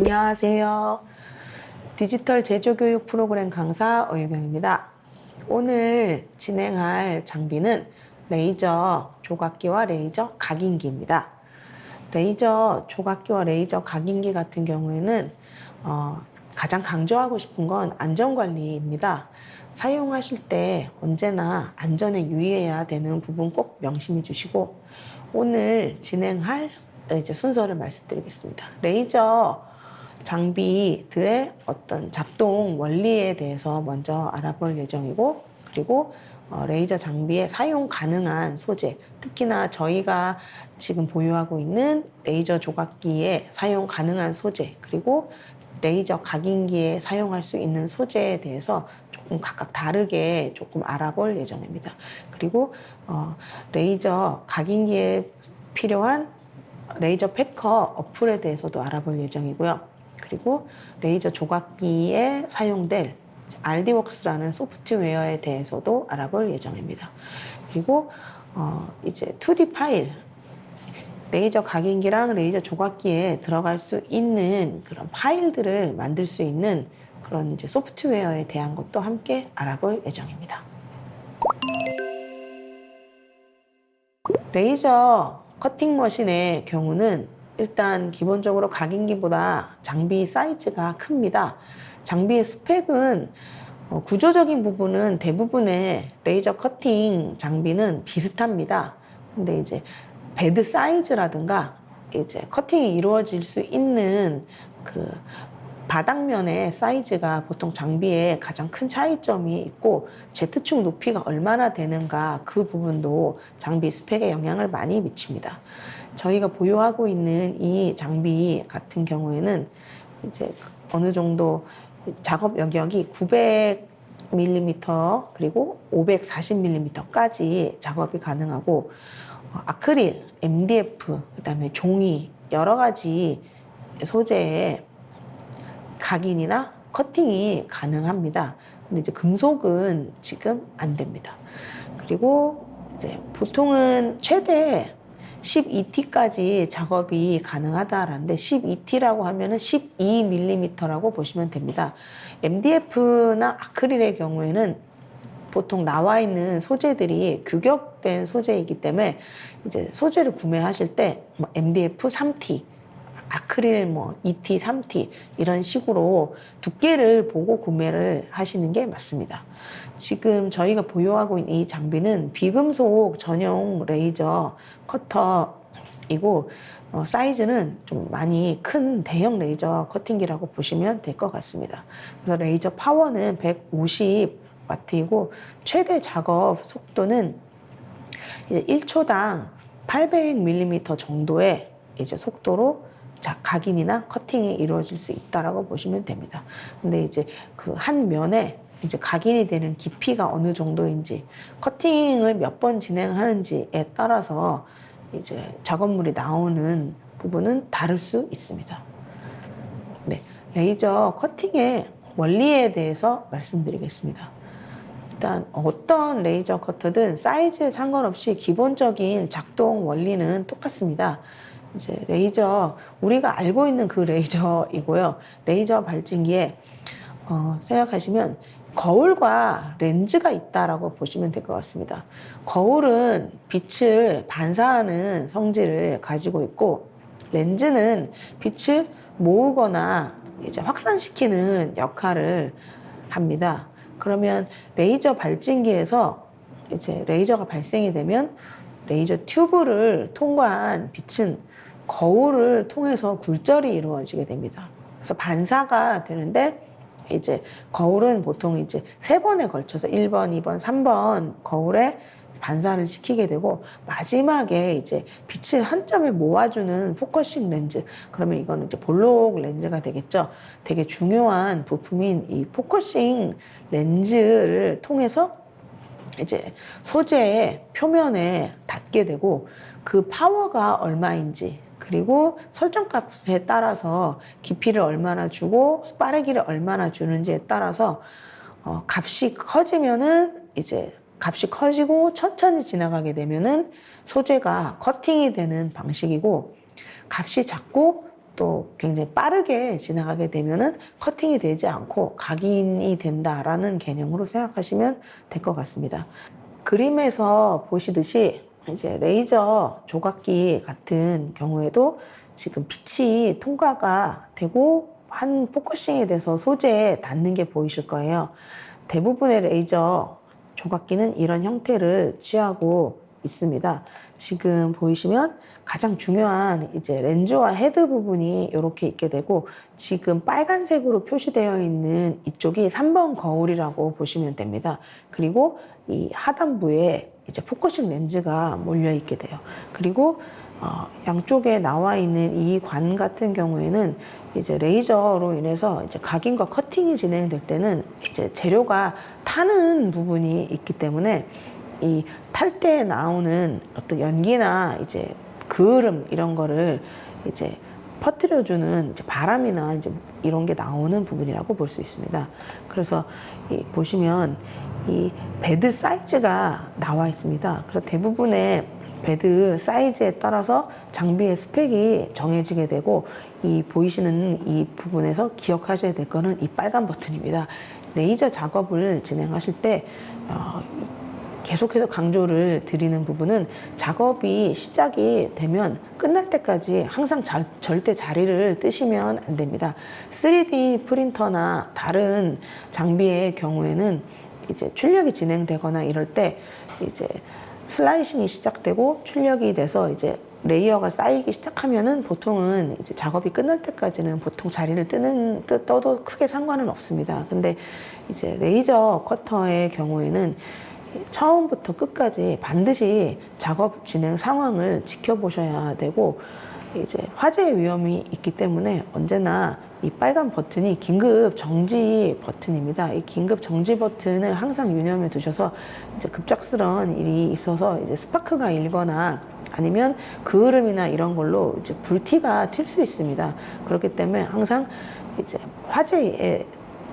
안녕하세요. 디지털 제조교육 프로그램 강사 어유경입니다. 오늘 진행할 장비는 레이저 조각기와 레이저 각인기입니다. 레이저 조각기와 레이저 각인기 같은 경우에는 가장 강조하고 싶은 건 안전관리입니다. 사용하실 때 언제나 안전에 유의해야 되는 부분 꼭 명심해 주시고, 오늘 진행할 이제 순서를 말씀드리겠습니다. 레이저 장비들의 어떤 작동 원리에 대해서 먼저 알아볼 예정이고, 그리고 레이저 장비에 사용 가능한 소재, 특히나 저희가 지금 보유하고 있는 레이저 조각기에 사용 가능한 소재, 그리고 레이저 각인기에 사용할 수 있는 소재에 대해서 조금 각각 다르게 조금 알아볼 예정입니다. 그리고 레이저 각인기에 필요한 레이저 패커 어플에 대해서도 알아볼 예정이고요. 그리고 레이저 조각기에 사용될 RD웍스라는 소프트웨어에 대해서도 알아볼 예정입니다. 그리고 이제 2D 파일, 레이저 각인기랑 레이저 조각기에 들어갈 수 있는 그런 파일들을 만들 수 있는 그런 이제 소프트웨어에 대한 것도 함께 알아볼 예정입니다. 레이저 커팅 머신의 경우는 일단 기본적으로 각인기보다 장비 사이즈가 큽니다. 장비의 스펙은 구조적인 부분은 대부분의 레이저 커팅 장비는 비슷합니다. 근데 이제 베드 사이즈라든가 이제 커팅이 이루어질 수 있는 그 바닥면의 사이즈가 보통 장비에 가장 큰 차이점이 있고, Z축 높이가 얼마나 되는가 그 부분도 장비 스펙에 영향을 많이 미칩니다. 저희가 보유하고 있는 이 장비 같은 경우에는 이제 어느 정도 작업 영역이 900mm 그리고 540mm까지 작업이 가능하고, 아크릴, MDF, 그다음에 종이 여러 가지 소재의 각인이나 커팅이 가능합니다. 근데 이제 금속은 지금 안 됩니다. 그리고 이제 보통은 최대 12T까지 작업이 가능하다라는데, 12T라고 하면은 12mm라고 보시면 됩니다. MDF나 아크릴의 경우에는 보통 나와 있는 소재들이 규격된 소재이기 때문에 이제 소재를 구매하실 때 MDF 3T, 아크릴 2T, 3T 이런 식으로 두께를 보고 구매를 하시는 게 맞습니다. 지금 저희가 보유하고 있는 이 장비는 비금속 전용 레이저 커터이고, 사이즈는 좀 많이 큰 대형 레이저 커팅기라고 보시면 될 것 같습니다. 그래서 레이저 파워는 150W이고 최대 작업 속도는 이제 1초당 800mm 정도의 이제 속도로 각인이나 커팅이 이루어질 수 있다라고 보시면 됩니다. 근데 이제 그 한 면에 이제 각인이 되는 깊이가 어느 정도인지, 커팅을 몇 번 진행하는지에 따라서 이제 작업물이 나오는 부분은 다를 수 있습니다. 네, 레이저 커팅의 원리에 대해서 말씀드리겠습니다. 일단 어떤 레이저 커터든 사이즈에 상관없이 기본적인 작동 원리는 똑같습니다. 이제 레이저, 우리가 알고 있는 그 레이저이고요. 레이저 발진기에 생각하시면 거울과 렌즈가 있다라고 보시면 될 것 같습니다. 거울은 빛을 반사하는 성질을 가지고 있고, 렌즈는 빛을 모으거나 이제 확산시키는 역할을 합니다. 그러면 레이저 발진기에서 이제 레이저가 발생이 되면 레이저 튜브를 통과한 빛은 거울을 통해서 굴절이 이루어지게 됩니다. 그래서 반사가 되는데, 이제 거울은 보통 이제 3번에 걸쳐서 1번, 2번, 3번 거울에 반사를 시키게 되고, 마지막에 이제 빛을 한 점에 모아주는 포커싱 렌즈, 그러면 이거는 이제 볼록 렌즈가 되겠죠. 되게 중요한 부품인 이 포커싱 렌즈를 통해서 이제 소재의 표면에 닿게 되고, 그 파워가 얼마인지, 그리고 설정값에 따라서 깊이를 얼마나 주고 빠르기를 얼마나 주는지에 따라서 값이 커지면은 이제 값이 커지고 천천히 지나가게 되면은 소재가 커팅이 되는 방식이고, 값이 작고 또 굉장히 빠르게 지나가게 되면은 커팅이 되지 않고 각인이 된다라는 개념으로 생각하시면 될 것 같습니다. 그림에서 보시듯이 이제 레이저 조각기 같은 경우에도 지금 빛이 통과가 되고 한 포커싱이 돼서 소재에 닿는 게 보이실 거예요. 대부분의 레이저 조각기는 이런 형태를 취하고 있습니다. 지금 보이시면 가장 중요한 이제 렌즈와 헤드 부분이 이렇게 있게 되고, 지금 빨간색으로 표시되어 있는 이쪽이 3번 거울이라고 보시면 됩니다. 그리고 이 하단부에 이제 포커싱 렌즈가 몰려 있게 돼요. 그리고 양쪽에 나와 있는 이 관 같은 경우에는 이제 레이저로 인해서 이제 각인과 커팅이 진행될 때는 이제 재료가 타는 부분이 있기 때문에 이 탈 때 나오는 어떤 연기나 이제 그을음 이런 거를 이제 퍼뜨려주는 이제 바람이나 이제 이런 게 나오는 부분이라고 볼 수 있습니다. 그래서 보시면 이 베드 사이즈가 나와 있습니다. 그래서 대부분의 베드 사이즈에 따라서 장비의 스펙이 정해지게 되고, 이 보이시는 이 부분에서 기억하셔야 될 거는 이 빨간 버튼입니다. 레이저 작업을 진행하실 때 계속해서 강조를 드리는 부분은 작업이 시작이 되면 끝날 때까지 항상 절대 자리를 뜨시면 안 됩니다. 3D 프린터나 다른 장비의 경우에는 이제 출력이 진행되거나 이럴 때 이제 슬라이싱이 시작되고 출력이 돼서 이제 레이어가 쌓이기 시작하면은 보통은 이제 작업이 끝날 때까지는 보통 자리를 떠도 크게 상관은 없습니다. 근데 이제 레이저 커터의 경우에는 처음부터 끝까지 반드시 작업 진행 상황을 지켜보셔야 되고, 이제 화재 위험이 있기 때문에 언제나 이 빨간 버튼이 긴급 정지 버튼입니다. 이 긴급 정지 버튼을 항상 유념해 두셔서 이제 급작스러운 일이 있어서 이제 스파크가 일거나 아니면 그을음이나 이런 걸로 이제 불티가 튈 수 있습니다. 그렇기 때문에 항상 이제 화재에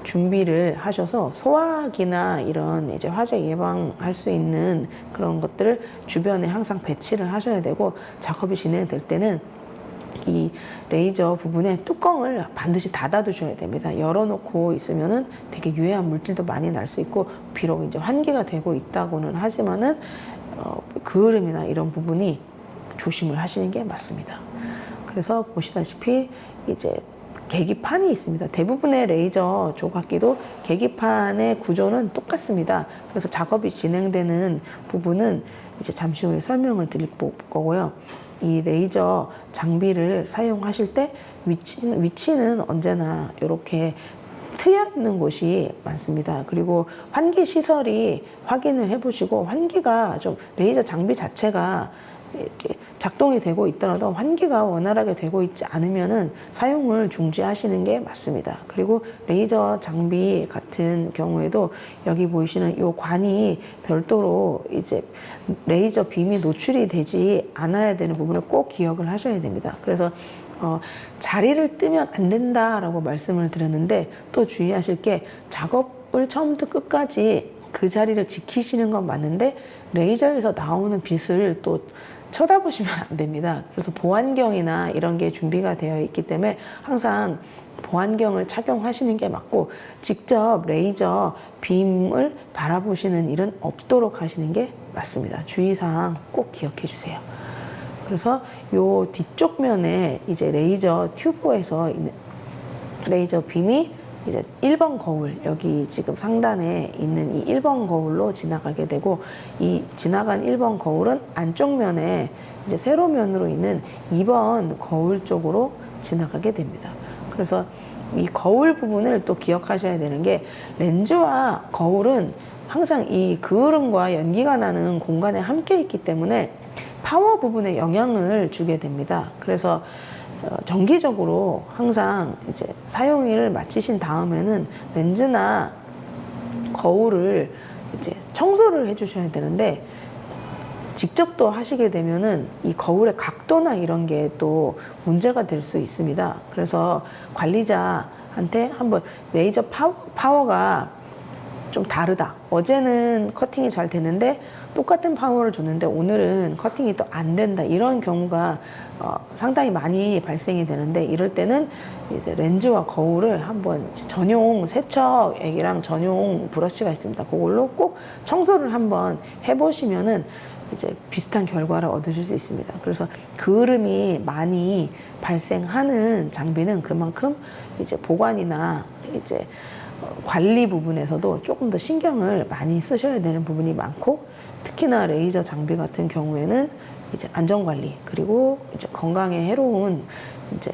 준비를 하셔서 소화기나 이런 이제 화재 예방할 수 있는 그런 것들을 주변에 항상 배치를 하셔야 되고, 작업이 진행될 때는 이 레이저 부분에 뚜껑을 반드시 닫아 두셔야 됩니다. 열어놓고 있으면은 되게 유해한 물질도 많이 날 수 있고, 비록 이제 환기가 되고 있다고는 하지만은 그을음이나 이런 부분이 조심을 하시는 게 맞습니다. 그래서 보시다시피 이제 계기판이 있습니다. 대부분의 레이저 조각기도 계기판의 구조는 똑같습니다. 그래서 작업이 진행되는 부분은 이제 잠시 후에 설명을 드릴 거고요. 이 레이저 장비를 사용하실 때 위치는 언제나 이렇게 트여 있는 곳이 많습니다. 그리고 환기 시설이 확인을 해보시고, 환기가 좀 레이저 장비 자체가 이렇게 작동이 되고 있더라도 환기가 원활하게 되고 있지 않으면은 사용을 중지하시는 게 맞습니다. 그리고 레이저 장비 같은 경우에도 여기 보이시는 이 관이 별도로 이제 레이저 빔이 노출이 되지 않아야 되는 부분을 꼭 기억을 하셔야 됩니다. 그래서 자리를 뜨면 안 된다라고 말씀을 드렸는데, 또 주의하실 게 작업을 처음부터 끝까지 그 자리를 지키시는 건 맞는데 레이저에서 나오는 빛을 또 쳐다보시면 안 됩니다. 그래서 보안경이나 이런 게 준비가 되어 있기 때문에 항상 보안경을 착용하시는 게 맞고, 직접 레이저 빔을 바라보시는 일은 없도록 하시는 게 맞습니다. 주의사항 꼭 기억해 주세요. 그래서 요 뒤쪽 면에 이제 레이저 튜브에서 있는 레이저 빔이 이제 1번 거울, 여기 지금 상단에 있는 이 1번 거울로 지나가게 되고, 이 지나간 1번 거울은 안쪽 면에 이제 세로면으로 있는 2번 거울 쪽으로 지나가게 됩니다. 그래서 이 거울 부분을 또 기억하셔야 되는 게, 렌즈와 거울은 항상 이 그을음과 연기가 나는 공간에 함께 있기 때문에 파워 부분에 영향을 주게 됩니다. 그래서 정기적으로 항상 이제 사용일을 마치신 다음에는 렌즈나 거울을 이제 청소를 해주셔야 되는데, 직접 또 하시게 되면은 이 거울의 각도나 이런 게 또 문제가 될 수 있습니다. 그래서 관리자한테 한번 레이저 파워가 좀 다르다. 어제는 커팅이 잘 되는데 똑같은 파워를 줬는데 오늘은 커팅이 또 안 된다. 이런 경우가 상당히 많이 발생이 되는데, 이럴 때는 이제 렌즈와 거울을 한번 전용 세척액이랑 전용 브러쉬가 있습니다. 그걸로 꼭 청소를 한번 해보시면은 이제 비슷한 결과를 얻으실 수 있습니다. 그래서 그을음이 많이 발생하는 장비는 그만큼 이제 보관이나 이제 관리 부분에서도 조금 더 신경을 많이 쓰셔야 되는 부분이 많고, 특히나 레이저 장비 같은 경우에는 이제 안전관리 그리고 이제 건강에 해로운 이제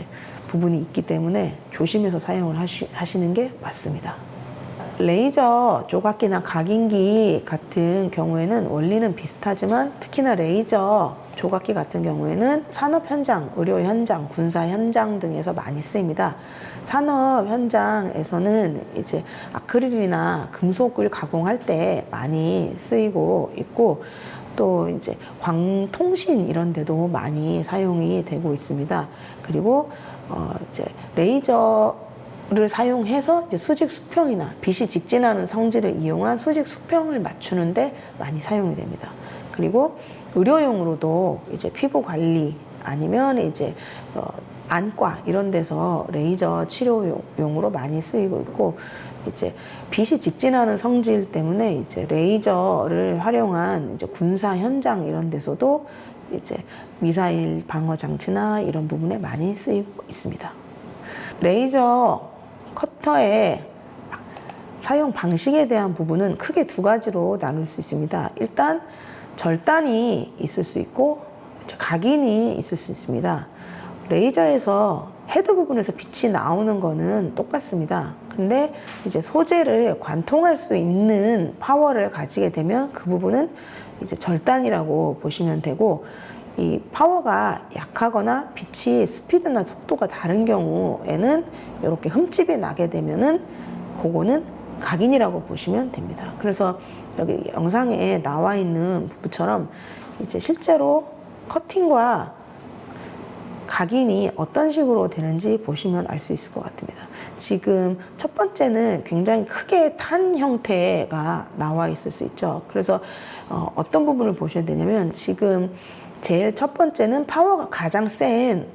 부분이 있기 때문에 조심해서 사용을 하시는 게 맞습니다. 레이저 조각기나 각인기 같은 경우에는 원리는 비슷하지만, 특히나 레이저 조각기 같은 경우에는 산업 현장, 의료 현장, 군사 현장 등에서 많이 쓰입니다. 산업 현장에서는 이제 아크릴이나 금속을 가공할 때 많이 쓰이고 있고, 또 이제 광통신 이런 데도 많이 사용이 되고 있습니다. 그리고 이제 레이저를 사용해서 이제 수직 수평이나 빛이 직진하는 성질을 이용한 수직 수평을 맞추는데 많이 사용이 됩니다. 그리고 의료용으로도 이제 피부 관리 아니면 이제 안과 이런 데서 레이저 치료용으로 많이 쓰이고 있고, 이제 빛이 직진하는 성질 때문에 이제 레이저를 활용한 이제 군사 현장 이런 데서도 이제 미사일 방어 장치나 이런 부분에 많이 쓰이고 있습니다. 레이저 커터의 사용 방식에 대한 부분은 크게 두 가지로 나눌 수 있습니다. 일단 절단이 있을 수 있고 각인이 있을 수 있습니다. 레이저에서 헤드 부분에서 빛이 나오는 거는 똑같습니다. 근데 이제 소재를 관통할 수 있는 파워를 가지게 되면 그 부분은 이제 절단이라고 보시면 되고, 이 파워가 약하거나 빛이 스피드나 속도가 다른 경우에는 이렇게 흠집이 나게 되면은 그거는 각인이라고 보시면 됩니다. 그래서 여기 영상에 나와 있는 부분처럼 이제 실제로 커팅과 각인이 어떤 식으로 되는지 보시면 알 수 있을 것 같습니다. 지금 첫 번째는 굉장히 크게 탄 형태가 나와 있을 수 있죠. 그래서 어떤 부분을 보셔야 되냐면, 지금 제일 첫 번째는 파워가 가장 센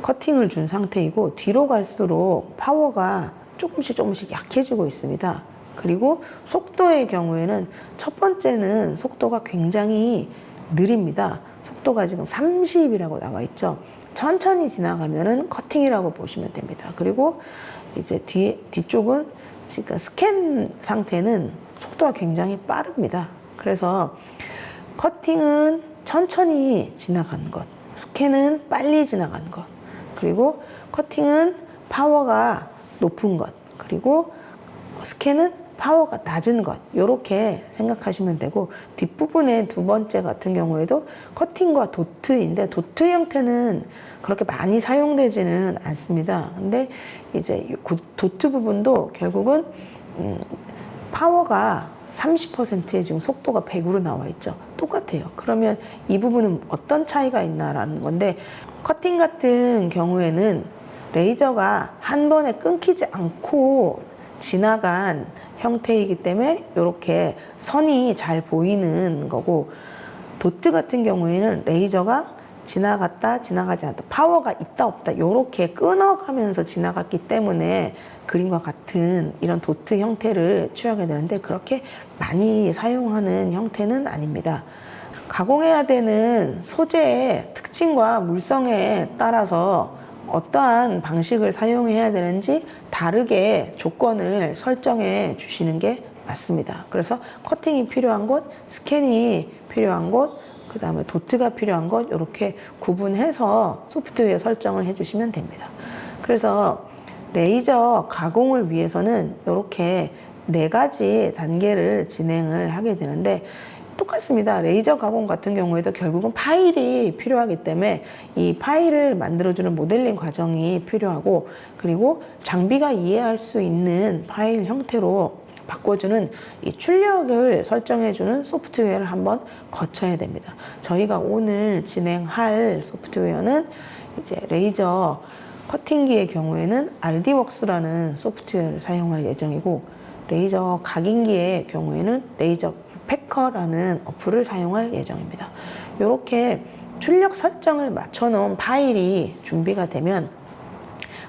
커팅을 준 상태이고, 뒤로 갈수록 파워가 조금씩 약해지고 있습니다. 그리고 속도의 경우에는 첫 번째는 속도가 굉장히 느립니다. 속도가 지금 30이라고 나와 있죠. 천천히 지나가면은 커팅이라고 보시면 됩니다. 그리고 이제 뒤쪽은 지금 스캔 상태는 속도가 굉장히 빠릅니다. 그래서 커팅은 천천히 지나가는 것, 스캔은 빨리 지나가는 것, 그리고 커팅은 파워가 높은 것, 그리고 스캔은 파워가 낮은 것, 이렇게 생각하시면 되고, 뒷부분의 두 번째 같은 경우에도 커팅과 도트인데, 도트 형태는 그렇게 많이 사용되지는 않습니다. 근데 이제 도트 부분도 결국은 파워가 30%에 지금 속도가 100으로 나와 있죠. 똑같아요. 그러면 이 부분은 어떤 차이가 있나라는 건데, 커팅 같은 경우에는 레이저가 한 번에 끊기지 않고 지나간 형태이기 때문에 이렇게 선이 잘 보이는 거고, 도트 같은 경우에는 레이저가 지나갔다 지나가지 않다, 파워가 있다 없다 이렇게 끊어가면서 지나갔기 때문에 그림과 같은 이런 도트 형태를 취하게 되는데, 그렇게 많이 사용하는 형태는 아닙니다. 가공해야 되는 소재의 특징과 물성에 따라서 어떠한 방식을 사용해야 되는지 다르게 조건을 설정해 주시는 게 맞습니다. 그래서 커팅이 필요한 곳, 스캔이 필요한 곳, 그 다음에 도트가 필요한 것, 이렇게 구분해서 소프트웨어 설정을 해주시면 됩니다. 그래서 레이저 가공을 위해서는 이렇게 4가지 단계를 진행을 하게 되는데, 똑같습니다. 레이저 가공 같은 경우에도 결국은 파일이 필요하기 때문에 이 파일을 만들어주는 모델링 과정이 필요하고, 그리고 장비가 이해할 수 있는 파일 형태로 바꿔주는 이 출력을 설정해주는 소프트웨어를 한번 거쳐야 됩니다. 저희가 오늘 진행할 소프트웨어는 이제 레이저 커팅기의 경우에는 RD웍스라는 소프트웨어를 사용할 예정이고, 레이저 각인기의 경우에는 레이저 패커라는 어플을 사용할 예정입니다. 이렇게 출력 설정을 맞춰놓은 파일이 준비가 되면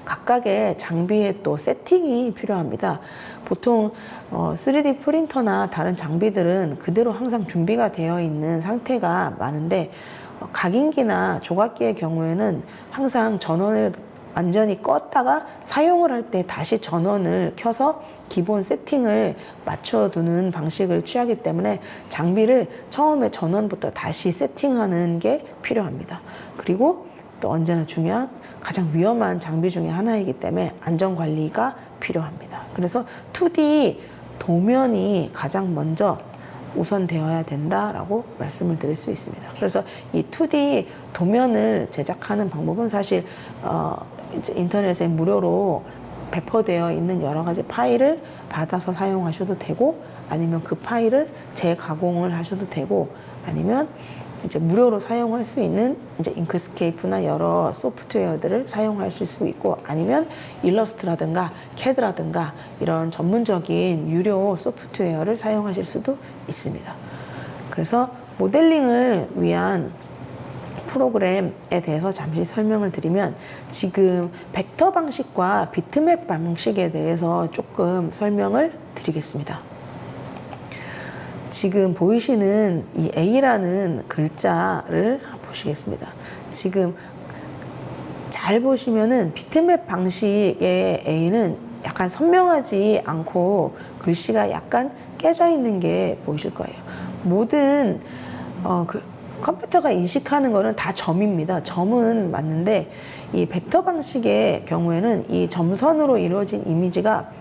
각각의 장비에 또 세팅이 필요합니다. 보통 3D 프린터나 다른 장비들은 그대로 항상 준비가 되어 있는 상태가 많은데 각인기나 조각기의 경우에는 항상 전원을 완전히 껐다가 사용을 할 때 다시 전원을 켜서 기본 세팅을 맞춰두는 방식을 취하기 때문에 장비를 처음에 전원부터 다시 세팅하는 게 필요합니다. 그리고 또 언제나 중요한 가장 위험한 장비 중에 하나이기 때문에 안전관리가 필요합니다. 그래서 2D 도면이 가장 먼저 우선되어야 된다라고 말씀을 드릴 수 있습니다. 그래서 이 2D 도면을 제작하는 방법은 사실 이제 인터넷에 무료로 배포되어 있는 여러 가지 파일을 받아서 사용하셔도 되고, 아니면 그 파일을 재가공을 하셔도 되고, 아니면 이제 무료로 사용할 수 있는 이제 잉크스케이프나 여러 소프트웨어들을 사용하실 수 있고, 아니면 일러스트라든가 캐드라든가 이런 전문적인 유료 소프트웨어를 사용하실 수도 있습니다. 그래서 모델링을 위한 프로그램에 대해서 잠시 설명을 드리면, 지금 벡터 방식과 비트맵 방식에 대해서 조금 설명을 드리겠습니다. 지금 보이시는 이 A라는 글자를 보시겠습니다. 지금 잘 보시면은 비트맵 방식의 A는 약간 선명하지 않고 글씨가 약간 깨져 있는 게 보이실 거예요. 모든 컴퓨터가 인식하는 거는 다 점입니다. 점은 맞는데 이 벡터 방식의 경우에는 이 점선으로 이루어진 이미지가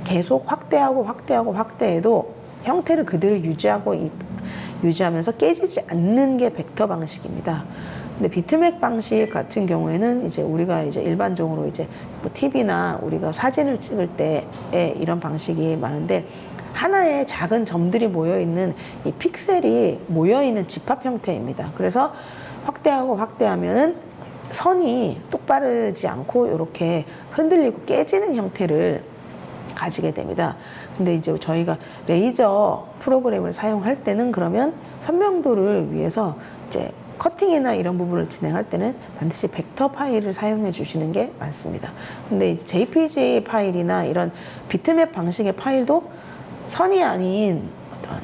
계속 확대해도 형태를 그대로 유지하면서 깨지지 않는 게 벡터 방식입니다. 근데 비트맵 방식 같은 경우에는 이제 우리가 이제 일반적으로 이제 뭐 TV나 우리가 사진을 찍을 때에 이런 방식이 많은데, 하나의 작은 점들이 모여있는 이 픽셀이 모여있는 집합 형태입니다. 그래서 확대하면은 선이 똑바르지 않고 이렇게 흔들리고 깨지는 형태를 가지게 됩니다. 근데 이제 저희가 레이저 프로그램을 사용할 때는 그러면 선명도를 위해서 이제 커팅이나 이런 부분을 진행할 때는 반드시 벡터 파일을 사용해 주시는 게 맞습니다. 근데 이제 JPG 파일이나 이런 비트맵 방식의 파일도 선이 아닌 어떤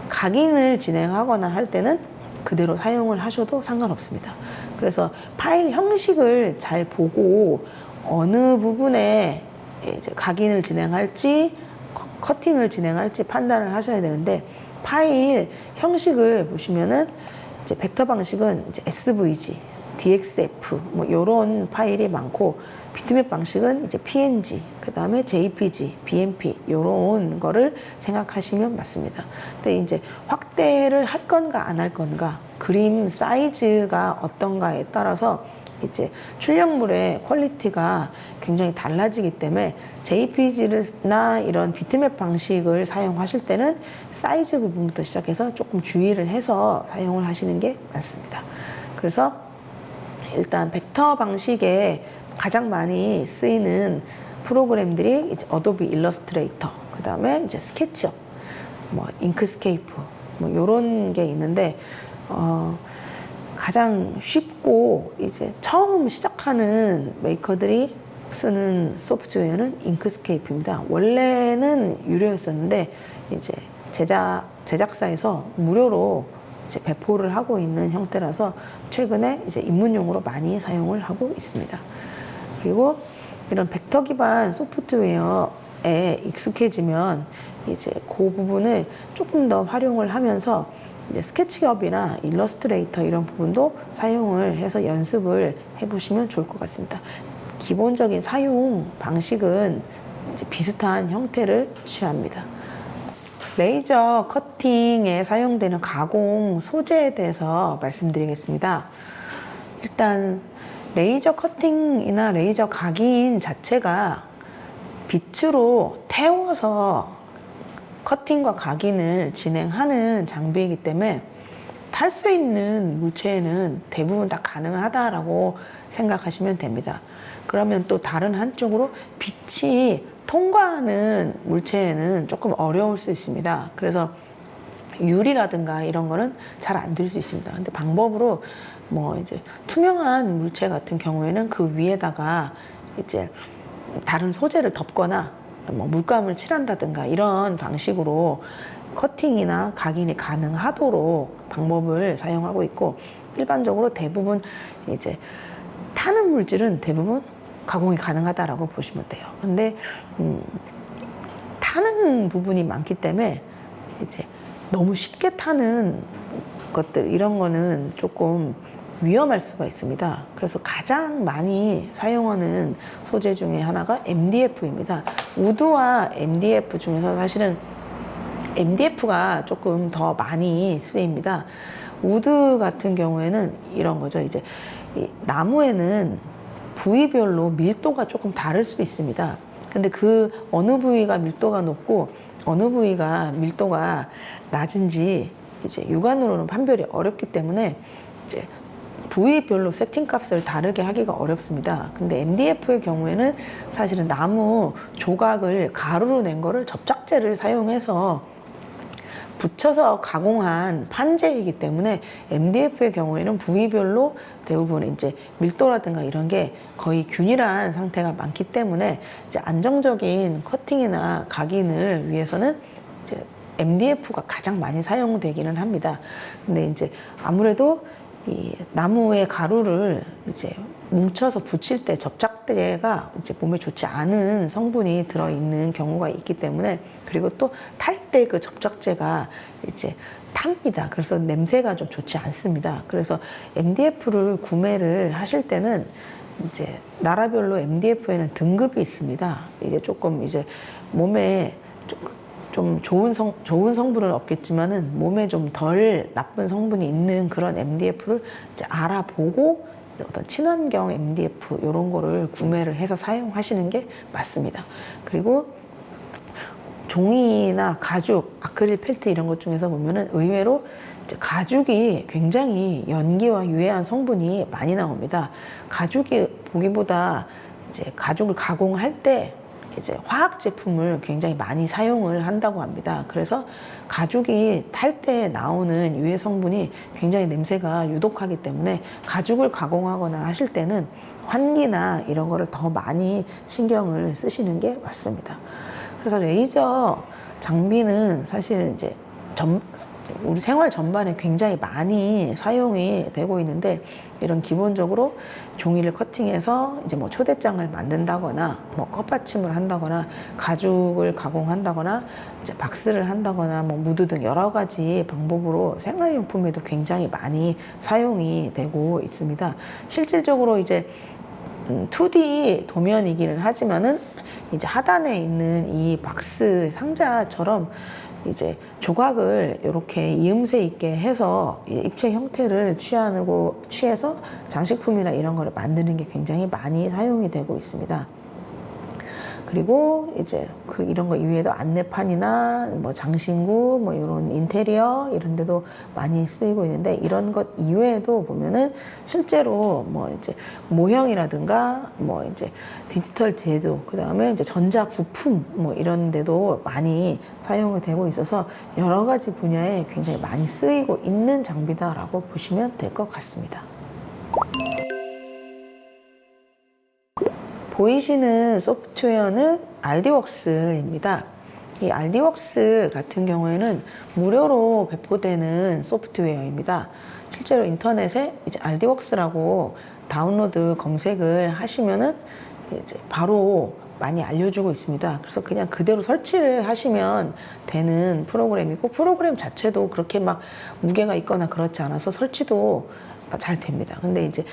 각인을 진행하거나 할 때는 그대로 사용을 하셔도 상관없습니다. 그래서 파일 형식을 잘 보고 어느 부분에 이제 각인을 진행할지 커팅을 진행할지 판단을 하셔야 되는데, 파일 형식을 보시면은 이제 벡터 방식은 이제 SVG, DXF 뭐 이런 파일이 많고, 비트맵 방식은 이제 PNG, 그 다음에 JPG, BMP 이런 거를 생각하시면 맞습니다. 근데 이제 확대를 할 건가 안 할 건가, 그림 사이즈가 어떤가에 따라서 이제 출력물의 퀄리티가 굉장히 달라지기 때문에 JPG나 이런 비트맵 방식을 사용하실 때는 사이즈 부분부터 시작해서 조금 주의를 해서 사용을 하시는 게 맞습니다. 그래서 일단 벡터 방식에 가장 많이 쓰이는 프로그램들이 이제 어도비 일러스트레이터, 그 다음에 이제 스케치업, 뭐 잉크스케이프, 뭐 이런 게 있는데, 가장 쉽고 이제 처음 시작하는 메이커들이 쓰는 소프트웨어는 잉크스케이프입니다. 원래는 유료였었는데 이제 제작사에서 무료로 이제 배포를 하고 있는 형태라서 최근에 이제 입문용으로 많이 사용을 하고 있습니다. 그리고 이런 벡터 기반 소프트웨어에 익숙해지면 이제 그 부분을 조금 더 활용을 하면서 이제 스케치업이나 일러스트레이터 이런 부분도 사용을 해서 연습을 해보시면 좋을 것 같습니다. 기본적인 사용 방식은 이제 비슷한 형태를 취합니다. 레이저 커팅에 사용되는 가공 소재에 대해서 말씀드리겠습니다. 일단 레이저 커팅이나 레이저 각인 자체가 빛으로 태워서 커팅과 각인을 진행하는 장비이기 때문에 탈 수 있는 물체에는 대부분 다 가능하다라고 생각하시면 됩니다. 그러면 또 다른 한쪽으로 빛이 통과하는 물체는 조금 어려울 수 있습니다. 그래서 유리라든가 이런 거는 잘 안 들 수 있습니다. 근데 방법으로 뭐 이제 투명한 물체 같은 경우에는 그 위에다가 이제 다른 소재를 덮거나 뭐 물감을 칠한다든가 이런 방식으로 커팅이나 각인이 가능하도록 방법을 사용하고 있고, 일반적으로 대부분 이제 타는 물질은 대부분 가공이 가능하다라고 보시면 돼요. 근데 타는 부분이 많기 때문에 이제 너무 쉽게 타는 것들 이런 거는 조금 위험할 수가 있습니다. 그래서 가장 많이 사용하는 소재 중에 하나가 MDF입니다. 우드와 MDF 중에서 사실은 MDF가 조금 더 많이 쓰입니다. 우드 같은 경우에는 이런 거죠. 이제 이 나무에는 부위별로 밀도가 조금 다를 수 있습니다. 근데 그 어느 부위가 밀도가 높고 어느 부위가 밀도가 낮은지 이제 육안으로는 판별이 어렵기 때문에 이제 부위별로 세팅 값을 다르게 하기가 어렵습니다. 근데 MDF의 경우에는 사실은 나무 조각을 가루로 낸 거를 접착제를 사용해서 붙여서 가공한 판재이기 때문에 MDF의 경우에는 부위별로 대부분 이제 밀도라든가 이런 게 거의 균일한 상태가 많기 때문에 이제 안정적인 커팅이나 각인을 위해서는 이제 MDF가 가장 많이 사용되기는 합니다. 근데 이제 아무래도 이 나무의 가루를 이제 뭉쳐서 붙일 때 접착제가 이제 몸에 좋지 않은 성분이 들어있는 경우가 있기 때문에, 그리고 또 탈 때 그 접착제가 이제 탑니다. 그래서 냄새가 좀 좋지 않습니다. 그래서 MDF를 구매를 하실 때는 이제 나라별로 MDF에는 등급이 있습니다. 이게 조금 이제 몸에 좀 좋은 성분은 없겠지만은 몸에 좀 덜 나쁜 성분이 있는 그런 MDF를 이제 알아보고 어떤 친환경 MDF 이런 거를 구매를 해서 사용하시는 게 맞습니다. 그리고 종이나 가죽, 아크릴 펠트 이런 것 중에서 보면은 의외로 이제 가죽이 굉장히 연기와 유해한 성분이 많이 나옵니다. 가죽이 보기보다 이제 가죽을 가공할 때 이제 화학 제품을 굉장히 많이 사용을 한다고 합니다. 그래서 가죽이 탈 때 나오는 유해 성분이 굉장히 냄새가 유독하기 때문에 가죽을 가공하거나 하실 때는 환기나 이런 거를 더 많이 신경을 쓰시는 게 맞습니다. 그래서 레이저 장비는 사실 이제 우리 생활 전반에 굉장히 많이 사용이 되고 있는데, 이런 기본적으로 종이를 커팅해서 이제 뭐 초대장을 만든다거나 뭐 컵받침을 한다거나 가죽을 가공한다거나 이제 박스를 한다거나 뭐 무드 등 여러 가지 방법으로 생활용품에도 굉장히 많이 사용이 되고 있습니다. 실질적으로 이제 2D 도면이기는 하지만은 이제 하단에 있는 이 박스 상자처럼 이제 조각을 이렇게 이음새 있게 해서 입체 형태를 취해서 장식품이나 이런 거를 만드는 게 굉장히 많이 사용이 되고 있습니다. 그리고 이제 이런 거 이외에도 안내판이나 뭐 장신구, 뭐 이런 인테리어 이런 데도 많이 쓰이고 있는데, 이런 것 이외에도 보면은 실제로 뭐 이제 모형이라든가 뭐 이제 디지털 제도, 그 다음에 이제 전자 부품 뭐 이런 데도 많이 사용이 되고 있어서 여러 가지 분야에 굉장히 많이 쓰이고 있는 장비다라고 보시면 될 것 같습니다. 보이시는 소프트웨어는 알디웍스입니다. 이 알디웍스 같은 경우에는 무료로 배포되는 소프트웨어입니다. 실제로 인터넷에 이제 알디웍스라고 다운로드 검색을 하시면은 이제 바로 많이 알려주고 있습니다. 그래서 그냥 그대로 설치를 하시면 되는 프로그램이고, 프로그램 자체도 그렇게 막 무게가 있거나 그렇지 않아서 설치도 잘 됩니다. 근데 이제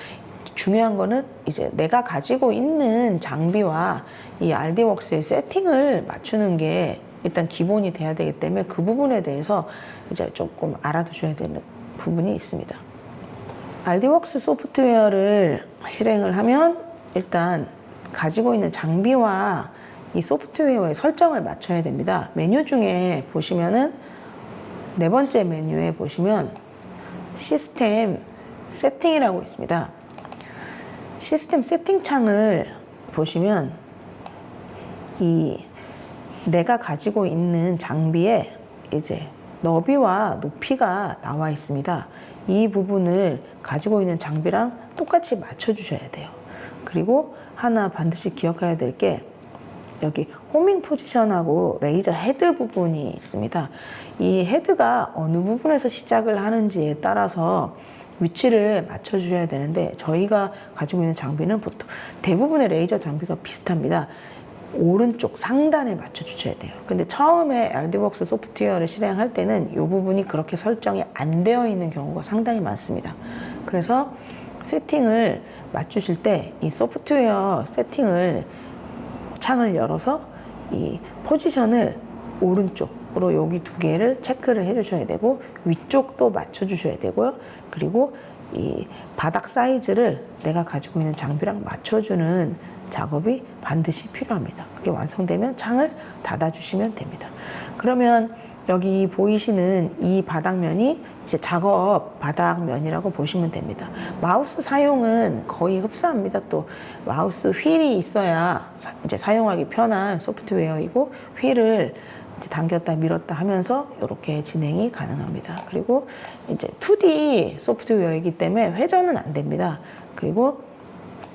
중요한 거는 이제 내가 가지고 있는 장비와 이 알디웍스의 세팅을 맞추는 게 일단 기본이 돼야 되기 때문에 그 부분에 대해서 이제 조금 알아두셔야 되는 부분이 있습니다. 알디웍스 소프트웨어를 실행을 하면 일단 가지고 있는 장비와 이 소프트웨어의 설정을 맞춰야 됩니다. 메뉴 중에 보시면은 네 번째 메뉴에 보시면 시스템 세팅이라고 있습니다. 시스템 세팅 창을 보시면 이 내가 가지고 있는 장비에 이제 너비와 높이가 나와 있습니다. 이 부분을 가지고 있는 장비랑 똑같이 맞춰 주셔야 돼요. 그리고 하나 반드시 기억해야 될 게 여기 호밍 포지션하고 레이저 헤드 부분이 있습니다. 이 헤드가 어느 부분에서 시작을 하는지에 따라서 위치를 맞춰 주셔야 되는데, 저희가 가지고 있는 장비는 보통 대부분의 레이저 장비가 비슷합니다. 오른쪽 상단에 맞춰 주셔야 돼요. 근데 처음에 RD웍스 소프트웨어를 실행할 때는 이 부분이 그렇게 설정이 안 되어 있는 경우가 상당히 많습니다. 그래서 세팅을 맞추실 때 이 소프트웨어 세팅을 창을 열어서 이 포지션을 오른쪽으로 여기 두 개를 체크를 해 주셔야 되고, 위쪽도 맞춰 주셔야 되고요. 그리고 이 바닥 사이즈를 내가 가지고 있는 장비랑 맞춰주는 작업이 반드시 필요합니다. 그게 완성되면 창을 닫아주시면 됩니다. 그러면 여기 보이시는 이 바닥면이 이제 작업 바닥면이라고 보시면 됩니다. 마우스 사용은 거의 흡사합니다. 또 마우스 휠이 있어야 이제 사용하기 편한 소프트웨어이고, 휠을 이제 당겼다 밀었다 하면서 이렇게 진행이 가능합니다. 그리고 이제 2D 소프트웨어이기 때문에 회전은 안 됩니다. 그리고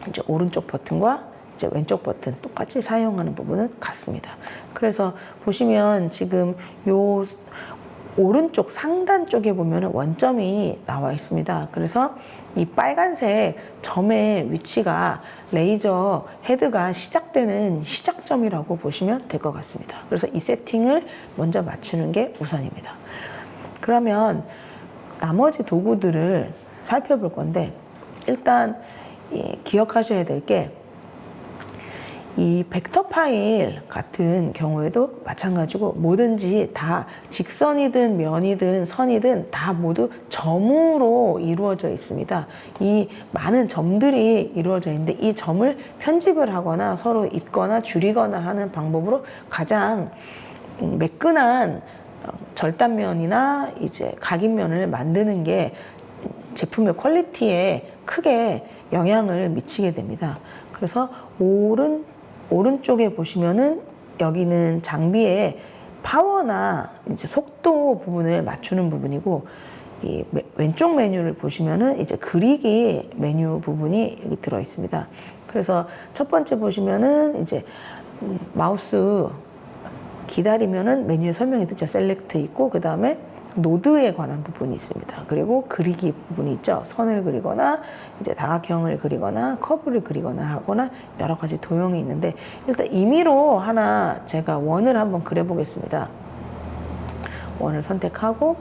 이제 오른쪽 버튼과 이제 왼쪽 버튼 똑같이 사용하는 부분은 같습니다. 그래서 보시면 지금 요 오른쪽 상단 쪽에 보면 원점이 나와 있습니다. 그래서 이 빨간색 점의 위치가 레이저 헤드가 시작되는 시작점이라고 보시면 될 것 같습니다. 그래서 이 세팅을 먼저 맞추는 게 우선입니다. 그러면 나머지 도구들을 살펴볼 건데, 일단 기억하셔야 될 게, 이 벡터 파일 같은 경우에도 마찬가지고 뭐든지 다 직선이든 면이든 선이든 다 모두 점으로 이루어져 있습니다. 이 많은 점들이 이루어져 있는데, 이 점을 편집을 하거나 서로 잇거나 줄이거나 하는 방법으로 가장 매끈한 절단면이나 이제 각인면을 만드는 게 제품의 퀄리티에 크게 영향을 미치게 됩니다. 그래서 오른쪽에 보시면은 여기는 장비의 파워나 이제 속도 부분을 맞추는 부분이고, 이 왼쪽 메뉴를 보시면은 이제 그리기 메뉴 부분이 여기 들어 있습니다. 그래서 첫 번째 보시면은 이제 마우스 기다리면은 메뉴에 설명이 뜨죠. 셀렉트 있고, 그 다음에 노드에 관한 부분이 있습니다. 그리고 그리기 부분이 있죠. 선을 그리거나 이제 다각형을 그리거나 커브를 그리거나 하거나 여러 가지 도형이 있는데, 일단 임의로 하나 제가 원을 한번 그려보겠습니다. 원을 선택하고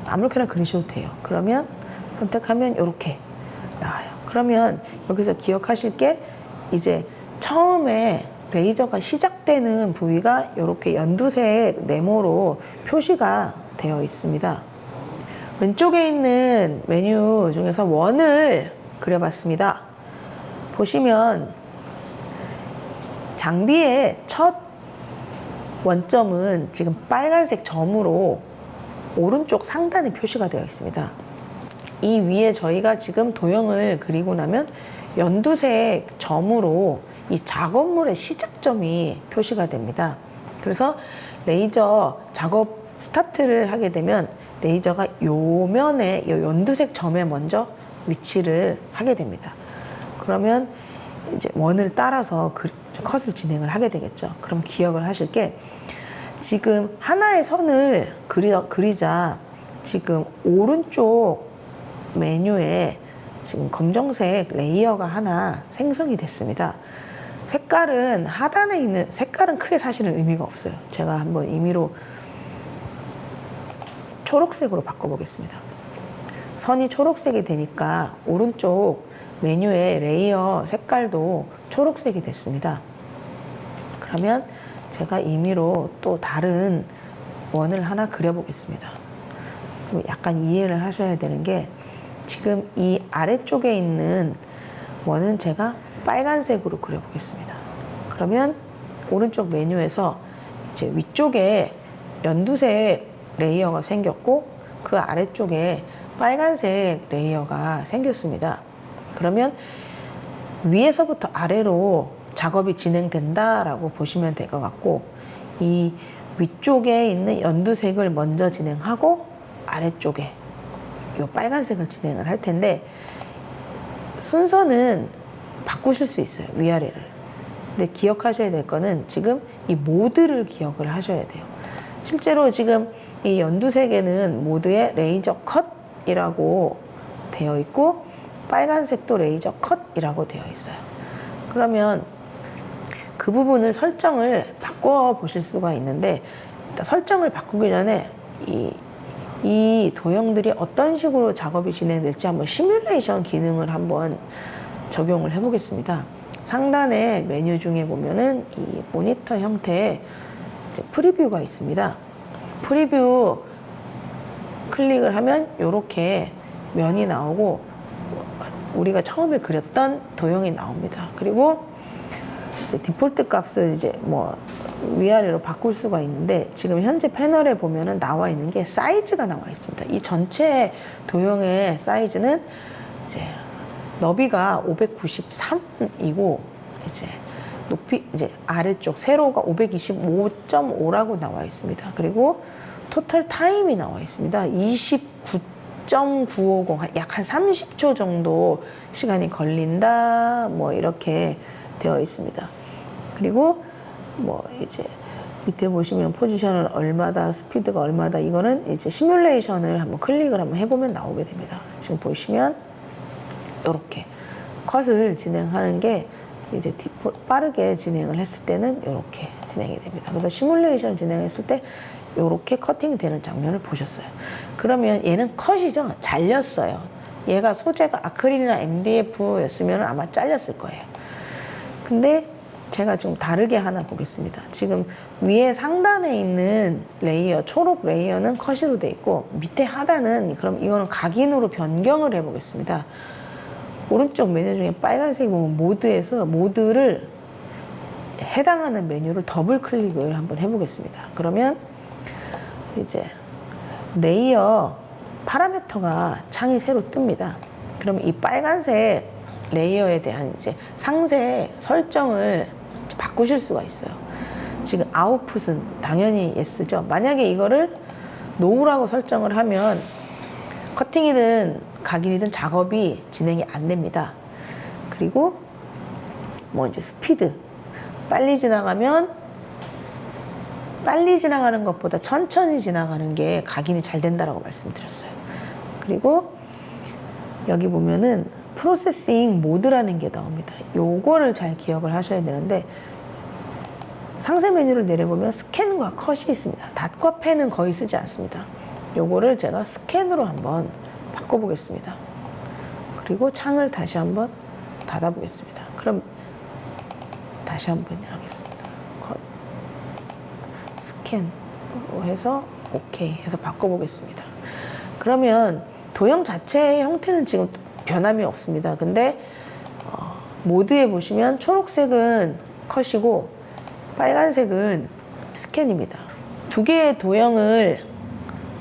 아무렇게나 그리셔도 돼요. 그러면 선택하면 이렇게 나와요. 그러면 여기서 기억하실 게, 이제 처음에 레이저가 시작되는 부위가 이렇게 연두색 네모로 표시가 되어 있습니다. 왼쪽에 있는 메뉴 중에서 원을 그려봤습니다. 보시면 장비의 첫 원점은 지금 빨간색 점으로 오른쪽 상단에 표시가 되어 있습니다. 이 위에 저희가 지금 도형을 그리고 나면 연두색 점으로 이 작업물의 시작점이 표시가 됩니다. 그래서 레이저 작업 스타트를 하게 되면 레이저가 요 면에, 요 연두색 점에 먼저 위치를 하게 됩니다. 그러면 이제 원을 따라서 컷을 진행을 하게 되겠죠. 그럼 기억을 하실 게, 지금 하나의 선을 그리자 지금 오른쪽 메뉴에 지금 검정색 레이어가 하나 생성이 됐습니다. 색깔은 하단에 있는 색깔은 크게 사실은 의미가 없어요. 제가 한번 임의로 초록색으로 바꿔보겠습니다. 선이 초록색이 되니까 오른쪽 메뉴의 레이어 색깔도 초록색이 됐습니다. 그러면 제가 임의로 또 다른 원을 하나 그려보겠습니다. 약간 이해를 하셔야 되는 게, 지금 이 아래쪽에 있는 원은 제가 빨간색으로 그려보겠습니다. 그러면 오른쪽 메뉴에서 이제 위쪽에 연두색 레이어가 생겼고, 그 아래쪽에 빨간색 레이어가 생겼습니다. 그러면 위에서부터 아래로 작업이 진행된다라고 보시면 될 것 같고, 이 위쪽에 있는 연두색을 먼저 진행하고 아래쪽에 이 빨간색을 진행을 할 텐데, 순서는 바꾸실 수 있어요, 위아래를. 근데 기억하셔야 될 거는 지금 이 모드를 기억을 하셔야 돼요. 실제로 지금 이 연두색에는 모드에 레이저 컷이라고 되어 있고, 빨간색도 레이저 컷이라고 되어 있어요. 그러면 그 부분을 설정을 바꿔 보실 수가 있는데, 일단 설정을 바꾸기 전에 이 도형들이 어떤 식으로 작업이 진행될지 한번 시뮬레이션 기능을 한번 적용을 해 보겠습니다. 상단에 메뉴 중에 보면은 이 모니터 형태의 이제 프리뷰가 있습니다. 프리뷰 클릭을 하면 이렇게 면이 나오고 우리가 처음에 그렸던 도형이 나옵니다. 그리고 이제 디폴트 값을 이제 뭐 위아래로 바꿀 수가 있는데, 지금 현재 패널에 보면은 나와 있는 게 사이즈가 나와 있습니다. 이 전체 도형의 사이즈는 이제 너비가 593이고, 이제 높이 이제 아래쪽 세로가 525.5라고 나와 있습니다. 그리고 토탈 타임이 나와 있습니다. 29.950, 약 한 30초 정도 시간이 걸린다, 뭐 이렇게 되어 있습니다. 그리고 뭐 이제 밑에 보시면 포지션은 얼마다, 스피드가 얼마다, 이거는 이제 시뮬레이션을 한번 클릭을 한번 해보면 나오게 됩니다. 지금 보시면 이렇게 컷을 진행하는 게 이제 빠르게 진행을 했을 때는 이렇게 진행이 됩니다. 그래서 시뮬레이션 진행했을 때 이렇게 커팅이 되는 장면을 보셨어요. 그러면 얘는 컷이죠. 잘렸어요. 얘가 소재가 아크릴이나 MDF였으면 아마 잘렸을 거예요. 근데 제가 좀 다르게 하나 보겠습니다. 지금 위에 상단에 있는 레이어, 초록 레이어는 컷으로 돼 있고, 밑에 하단은, 그럼 이거는 각인으로 변경을 해 보겠습니다. 오른쪽 메뉴 중에 빨간색이 보면 모드에서 모드를 해당하는 메뉴를 더블 클릭을 한번 해보겠습니다. 그러면 이제 레이어 파라미터가 창이 새로 뜹니다. 그럼 이 빨간색 레이어에 대한 이제 상세 설정을 바꾸실 수가 있어요. 지금 아웃풋은 당연히 yes죠. 만약에 이거를 no라고 설정을 하면 커팅이든 각인이든 작업이 진행이 안 됩니다. 그리고 뭐 이제 스피드, 빨리 지나가면 빨리 지나가는 것보다 천천히 지나가는 게 각인이 잘 된다라고 말씀드렸어요. 그리고 여기 보면은 프로세싱 모드라는 게 나옵니다. 요거를 잘 기억을 하셔야 되는데, 상세 메뉴를 내려보면 스캔과 컷이 있습니다. 닷과 펜은 거의 쓰지 않습니다. 요거를 제가 스캔으로 한번 바꿔보겠습니다. 그리고 창을 다시 한번 닫아보겠습니다. 그럼 다시 한번 하겠습니다. 컷, 스캔으로 해서 오케이 해서 바꿔보겠습니다. 그러면 도형 자체의 형태는 지금 변함이 없습니다. 근데 모드에 보시면 초록색은 컷이고 빨간색은 스캔입니다. 두 개의 도형을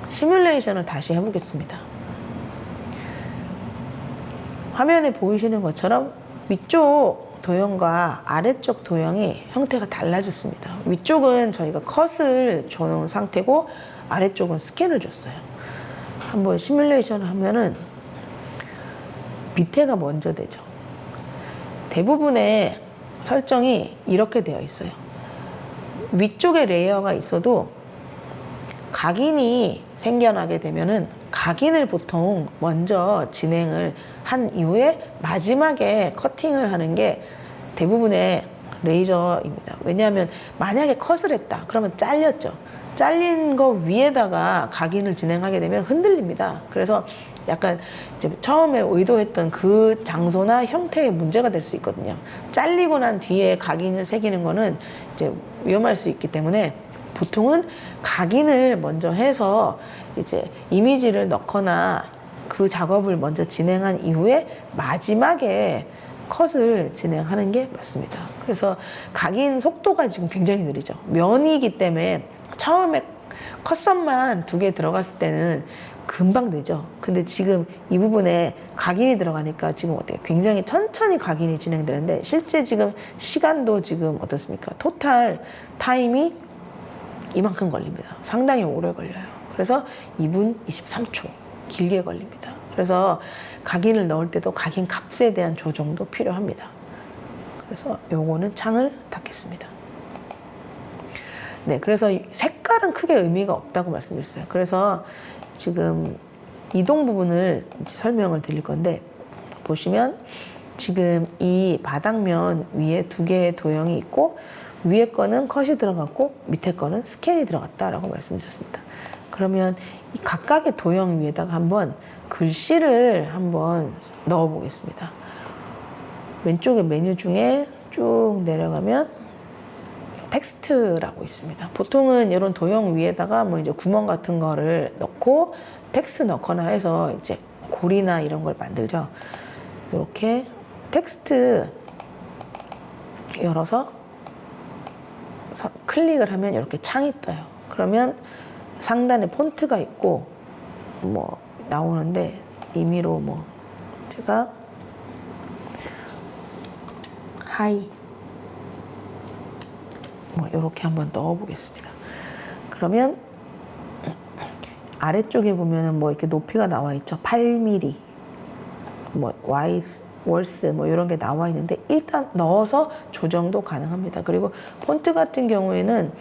시뮬레이션을 다시 해보겠습니다. 화면에 보이시는 것처럼 위쪽 도형과 아래쪽 도형이 형태가 달라졌습니다. 위쪽은 저희가 컷을 줘놓은 상태고 아래쪽은 스캔을 줬어요. 한번 시뮬레이션을 하면은 밑에가 먼저 되죠. 대부분의 설정이 이렇게 되어 있어요. 위쪽에 레이어가 있어도 각인이 생겨나게 되면은 각인을 보통 먼저 진행을 한 이후에 마지막에 커팅을 하는 게 대부분의 레이저입니다. 왜냐하면 만약에 컷을 했다 그러면 잘렸죠. 잘린 거 위에다가 각인을 진행하게 되면 흔들립니다. 그래서 약간 이제 처음에 의도했던 그 장소나 형태에 문제가 될 수 있거든요. 잘리고 난 뒤에 각인을 새기는 거는 이제 위험할 수 있기 때문에 보통은 각인을 먼저 해서 이제 이미지를 넣거나 그 작업을 먼저 진행한 이후에 마지막에 컷을 진행하는 게 맞습니다. 그래서 각인 속도가 지금 굉장히 느리죠. 면이기 때문에 처음에 컷선만 2개 들어갔을 때는 금방 되죠. 근데 지금 이 부분에 각인이 들어가니까 지금 어때요? 굉장히 천천히 각인이 진행되는데 실제 지금 시간도 지금 어떻습니까? 토탈 타임이 이만큼 걸립니다. 상당히 오래 걸려요. 그래서 2분 23초 길게 걸립니다. 그래서 각인을 넣을 때도 각인 값에 대한 조정도 필요합니다. 그래서 요거는 창을 닫겠습니다. 네, 그래서 색깔은 크게 의미가 없다고 말씀드렸어요. 그래서 지금 이동 부분을 이제 설명을 드릴 건데 보시면 지금 이 바닥면 위에 두 개의 도형이 있고 위에 거는 컷이 들어갔고 밑에 거는 스캔이 들어갔다라고 말씀드렸습니다. 그러면 이 각각의 도형 위에다가 한번 글씨를 한번 넣어 보겠습니다. 왼쪽에 메뉴 중에 쭉 내려가면 텍스트라고 있습니다. 보통은 이런 도형 위에다가 뭐 이제 구멍 같은 거를 넣고 텍스트 넣거나 해서 이제 고리나 이런 걸 만들죠. 이렇게 텍스트 열어서 클릭을 하면 이렇게 창이 떠요. 그러면 상단에 폰트가 있고 뭐 나오는데 임의로 뭐 제가 하이 뭐 이렇게 한번 넣어 보겠습니다. 그러면 아래쪽에 보면은 뭐 이렇게 높이가 나와 있죠. 8mm 뭐 월스 뭐 이런 게 나와 있는데 일단 넣어서 조정도 가능합니다. 그리고 폰트 같은 경우에는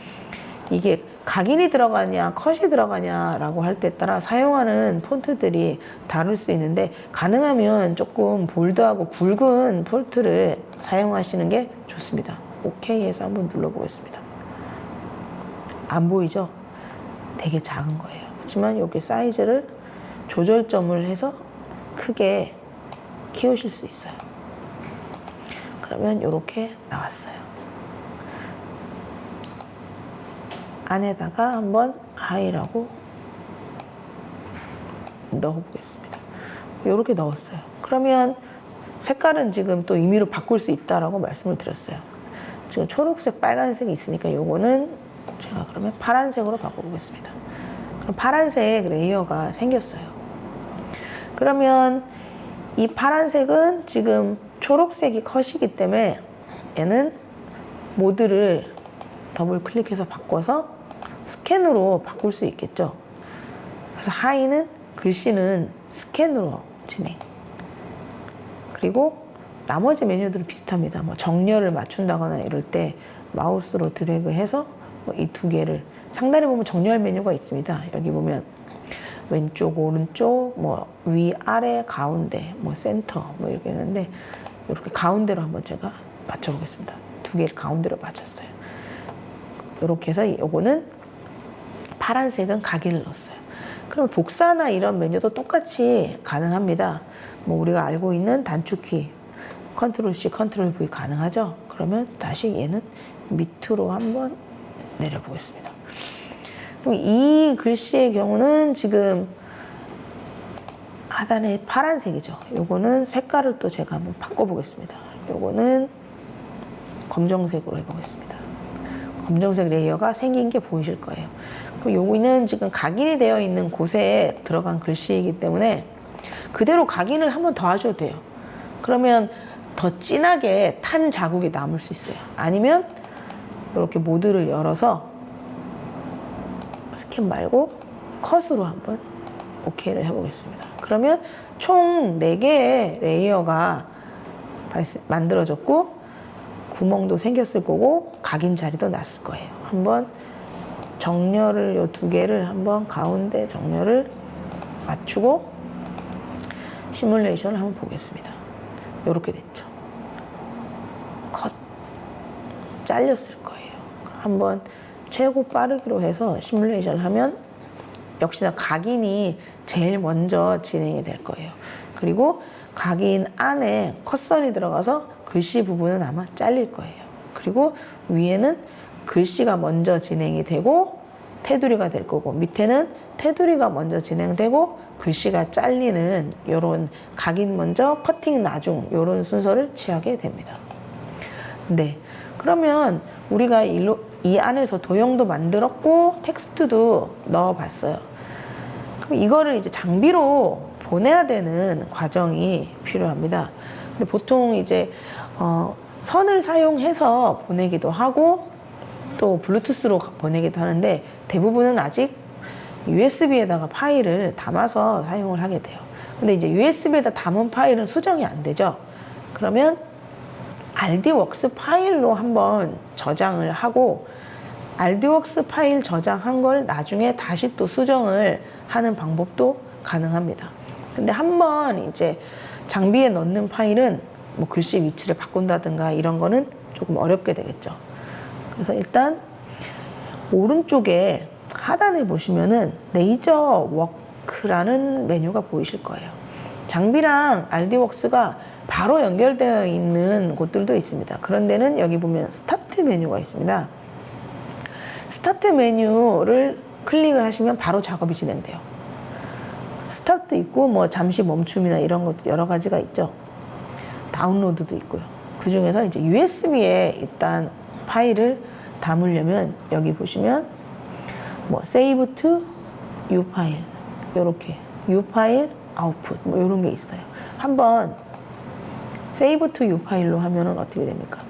이게 각인이 들어가냐 컷이 들어가냐라고 할 때 따라 사용하는 폰트들이 다를 수 있는데 가능하면 조금 볼드하고 굵은 폰트를 사용하시는 게 좋습니다. 오케이 해서 한번 눌러보겠습니다. 안 보이죠? 되게 작은 거예요. 그렇지만 여기 사이즈를 조절점을 해서 크게 키우실 수 있어요. 그러면 이렇게 나왔어요. 안에다가 한번 하이라고 넣어보겠습니다. 이렇게 넣었어요. 그러면 색깔은 지금 또 임의로 바꿀 수 있다라고 말씀을 드렸어요. 지금 초록색, 빨간색이 있으니까 요거는 제가 그러면 파란색으로 바꿔보겠습니다. 그럼 파란색 레이어가 생겼어요. 그러면 이 파란색은 지금 초록색이 컷이기 때문에 얘는 모드를 더블 클릭해서 바꿔서 스캔으로 바꿀 수 있겠죠. 그래서 하이는 글씨는 스캔으로 진행. 그리고 나머지 메뉴들은 비슷합니다. 뭐 정렬을 맞춘다거나 이럴 때 마우스로 드래그해서 뭐 이 두 개를 상단에 보면 정렬 메뉴가 있습니다. 여기 보면 왼쪽, 오른쪽, 뭐 위, 아래, 가운데, 뭐 센터 뭐 이렇게 있는데 이렇게 가운데로 한번 제가 맞춰보겠습니다. 두 개를 가운데로 맞췄어요. 이렇게 해서 요거는 파란색은 각인을 넣었어요. 그럼 복사나 이런 메뉴도 똑같이 가능합니다. 뭐 우리가 알고 있는 단축키 컨트롤 C, 컨트롤 V 가능하죠? 그러면 다시 얘는 밑으로 한번 내려보겠습니다. 그럼 이 글씨의 경우는 지금 하단에 파란색이죠. 요거는 색깔을 또 제가 한번 바꿔보겠습니다. 요거는 검정색으로 해보겠습니다. 검정색 레이어가 생긴 게 보이실 거예요. 그럼 여기는 지금 각인이 되어 있는 곳에 들어간 글씨이기 때문에 그대로 각인을 한번 더 하셔도 돼요. 그러면 더 진하게 탄 자국이 남을 수 있어요. 아니면 이렇게 모드를 열어서 스캔 말고 컷으로 한번 오케이를 해보겠습니다. 그러면 총 4개의 레이어가 만들어졌고 구멍도 생겼을 거고 각인 자리도 났을 거예요. 한번 정렬을 요 2개를 한번 가운데 정렬을 맞추고 시뮬레이션을 한번 보겠습니다. 이렇게 됐죠. 컷 잘렸을 거예요. 한번 최고 빠르기로 해서 시뮬레이션을 하면 역시나 각인이 제일 먼저 진행이 될 거예요. 그리고 각인 안에 컷선이 들어가서 글씨 부분은 아마 잘릴 거예요. 그리고 위에는 글씨가 먼저 진행이 되고 테두리가 될 거고 밑에는 테두리가 먼저 진행되고 글씨가 잘리는 이런 각인 먼저 커팅 나중 이런 순서를 취하게 됩니다. 네, 그러면 우리가 이 안에서 도형도 만들었고 텍스트도 넣어봤어요. 그럼 이거를 이제 장비로 보내야 되는 과정이 필요합니다. 근데 보통 이제 선을 사용해서 보내기도 하고 또 블루투스로 보내기도 하는데 대부분은 아직 USB에다가 파일을 담아서 사용을 하게 돼요. 근데 이제 USB에다 담은 파일은 수정이 안 되죠. 그러면 RD웍스 파일로 한번 저장을 하고 RD웍스 파일 저장한 걸 나중에 다시 또 수정을 하는 방법도 가능합니다. 근데 한번 이제 장비에 넣는 파일은 뭐 글씨 위치를 바꾼다든가 이런 거는 조금 어렵게 되겠죠. 그래서 일단 오른쪽에 하단에 보시면은 레이저 워크라는 메뉴가 보이실 거예요. 장비랑 RD웍스가 바로 연결되어 있는 곳들도 있습니다. 그런 데는 여기 보면 스타트 메뉴가 있습니다. 스타트 메뉴를 클릭을 하시면 바로 작업이 진행돼요. 스타트 있고 뭐 잠시 멈춤이나 이런 것도 여러 가지가 있죠. 다운로드도 있고요. 그 중에서 이제 USB에 일단 파일을 담으려면 여기 보시면 뭐 save to U 파일 이렇게 U 파일 아웃풋 뭐 이런 게 있어요. 한번 save to U 파일로 하면은 어떻게 됩니까?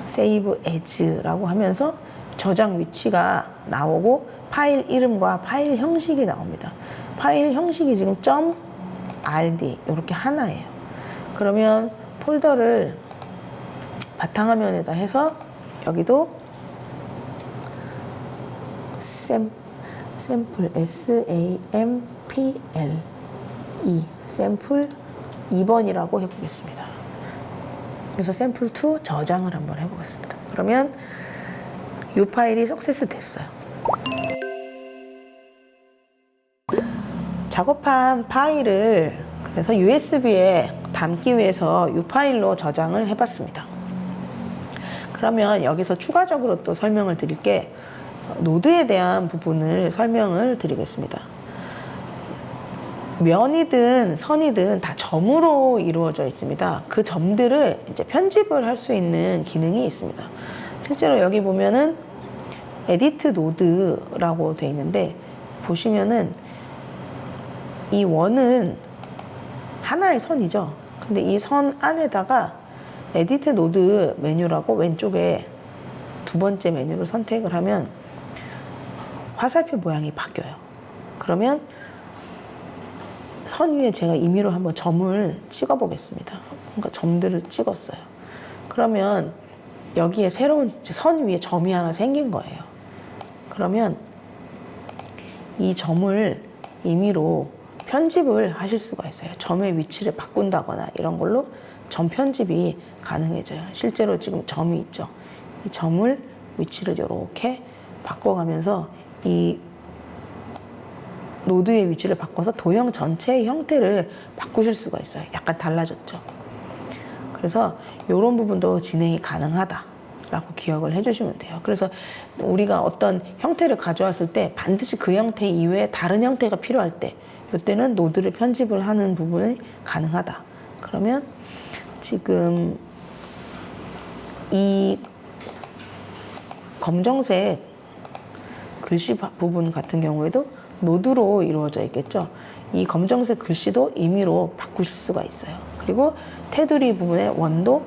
save as라고 하면서 저장 위치가 나오고 파일 이름과 파일 형식이 나옵니다. 파일 형식이 지금 .rd 이렇게 하나예요. 그러면 폴더를 바탕화면에다 해서 여기도 샘플 SAMPL 샘플 2번이라고 해보겠습니다. 그래서 샘플 2 저장을 한번 해보겠습니다. 그러면 이 파일이 석세스 됐어요. 작업한 파일을 그래서 USB에 담기 위해서 이 파일로 저장을 해봤습니다. 그러면 여기서 추가적으로 또 설명을 드릴 게 노드에 대한 부분을 설명을 드리겠습니다. 면이든 선이든 다 점으로 이루어져 있습니다. 그 점들을 이제 편집을 할 수 있는 기능이 있습니다. 실제로 여기 보면은 에디트 노드라고 되어 있는데 보시면은 이 원은 하나의 선이죠. 근데 이 선 안에다가 에디트 노드 메뉴라고 왼쪽에 두 번째 메뉴를 선택을 하면 화살표 모양이 바뀌어요. 그러면 선 위에 제가 임의로 한번 점을 찍어 보겠습니다. 그러니까 점들을 찍었어요. 그러면 여기에 새로운 선 위에 점이 하나 생긴 거예요. 그러면 이 점을 임의로 편집을 하실 수가 있어요. 점의 위치를 바꾼다거나 이런 걸로 점 편집이 가능해져요. 실제로 지금 점이 있죠. 이 점을 위치를 이렇게 바꿔가면서 이 노드의 위치를 바꿔서 도형 전체의 형태를 바꾸실 수가 있어요. 약간 달라졌죠. 그래서 이런 부분도 진행이 가능하다라고 기억을 해주시면 돼요. 그래서 우리가 어떤 형태를 가져왔을 때 반드시 그 형태 이외에 다른 형태가 필요할 때 이때는 노드를 편집을 하는 부분이 가능하다. 그러면 지금 이 검정색 글씨 부분 같은 경우에도 노드로 이루어져 있겠죠. 이 검정색 글씨도 임의로 바꾸실 수가 있어요. 그리고 테두리 부분의 원도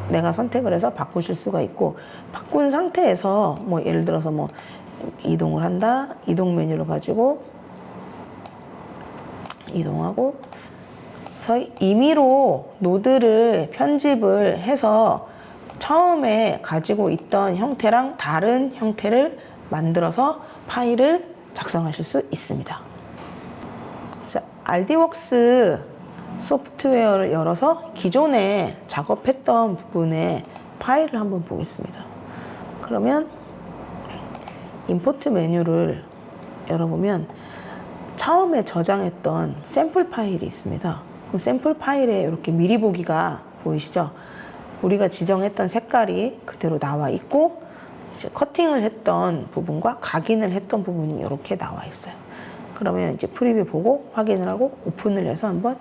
내가 선택을 해서 바꾸실 수가 있고, 바꾼 상태에서 뭐 예를 들어서 뭐 이동을 한다, 이동 메뉴를 가지고 이동하고, 그래서 임의로 노드를 편집을 해서 처음에 가지고 있던 형태랑 다른 형태를 만들어서 파일을 작성하실 수 있습니다. 자, RD웍스 소프트웨어를 열어서 기존에 작업했던 부분의 파일을 한번 보겠습니다. 그러면 임포트 메뉴를 열어보면 처음에 저장했던 샘플 파일이 있습니다. 그 샘플 파일에 이렇게 미리 보기가 보이시죠? 우리가 지정했던 색깔이 그대로 나와 있고, 이제 커팅을 했던 부분과 각인을 했던 부분이 이렇게 나와 있어요. 그러면 이제 프리뷰 보고 확인을 하고 오픈을 해서 한번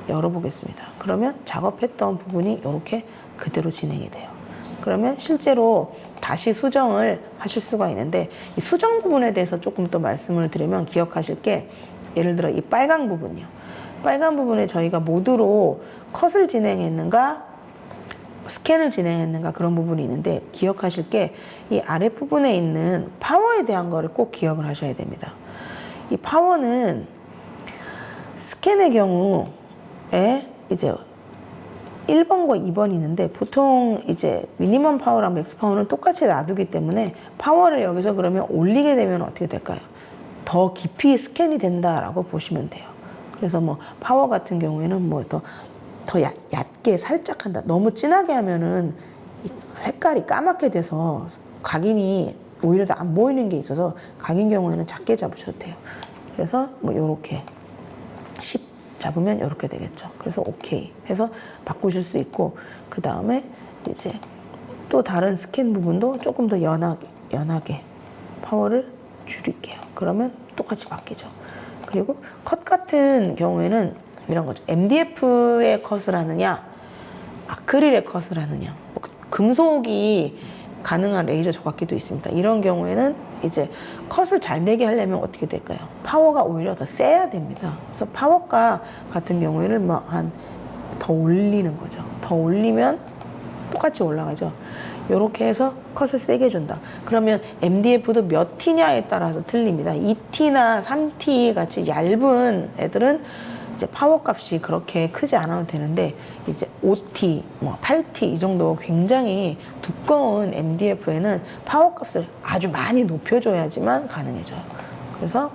열어보겠습니다. 그러면 작업했던 부분이 이렇게 그대로 진행이 돼요. 그러면 실제로 다시 수정을 하실 수가 있는데, 이 수정 부분에 대해서 조금 더 말씀을 드리면 기억하실 게, 예를 들어 이 빨간 부분이요. 빨간 부분에 저희가 모드로 컷을 진행했는가 스캔을 진행했는가 그런 부분이 있는데, 기억하실 게 이 아랫부분에 있는 파워에 대한 거를 꼭 기억을 하셔야 됩니다. 이 파워는 스캔의 경우에 이제 1번과 2번이 있는데, 보통 이제 미니멈 파워랑 맥스 파워는 똑같이 놔두기 때문에 파워를 여기서 그러면 올리게 되면 어떻게 될까요? 더 깊이 스캔이 된다라고 보시면 돼요. 그래서 뭐 파워 같은 경우에는 뭐 더 얕게 살짝 한다. 너무 진하게 하면은 색깔이 까맣게 돼서 각인이 오히려 더 안 보이는 게 있어서, 각인 경우에는 작게 잡으셔도 돼요. 그래서 뭐 요렇게 10 잡으면 이렇게 되겠죠. 그래서 오케이 해서 바꾸실 수 있고, 그 다음에 이제 또 다른 스캔 부분도 조금 더 연하게 파워를 줄일게요. 그러면 똑같이 바뀌죠. 그리고 컷 같은 경우에는 이런 거죠. MDF의 컷을 하느냐, 아크릴의 컷을 하느냐, 금속이 가능한 레이저 조각기도 있습니다. 이런 경우에는 이제 컷을 잘 내게 하려면 어떻게 될까요? 파워가 오히려 더 세야 됩니다. 그래서 파워가 같은 경우에는 뭐 더 올리는 거죠. 더 올리면 똑같이 올라가죠. 이렇게 해서 컷을 세게 준다. 그러면 MDF도 몇 T냐에 따라서 틀립니다. 2T나 3T 같이 얇은 애들은 이제 파워 값이 그렇게 크지 않아도 되는데, 이제 5T, 뭐 8T 이 정도 굉장히 두꺼운 MDF에는 파워 값을 아주 많이 높여줘야지만 가능해져요. 그래서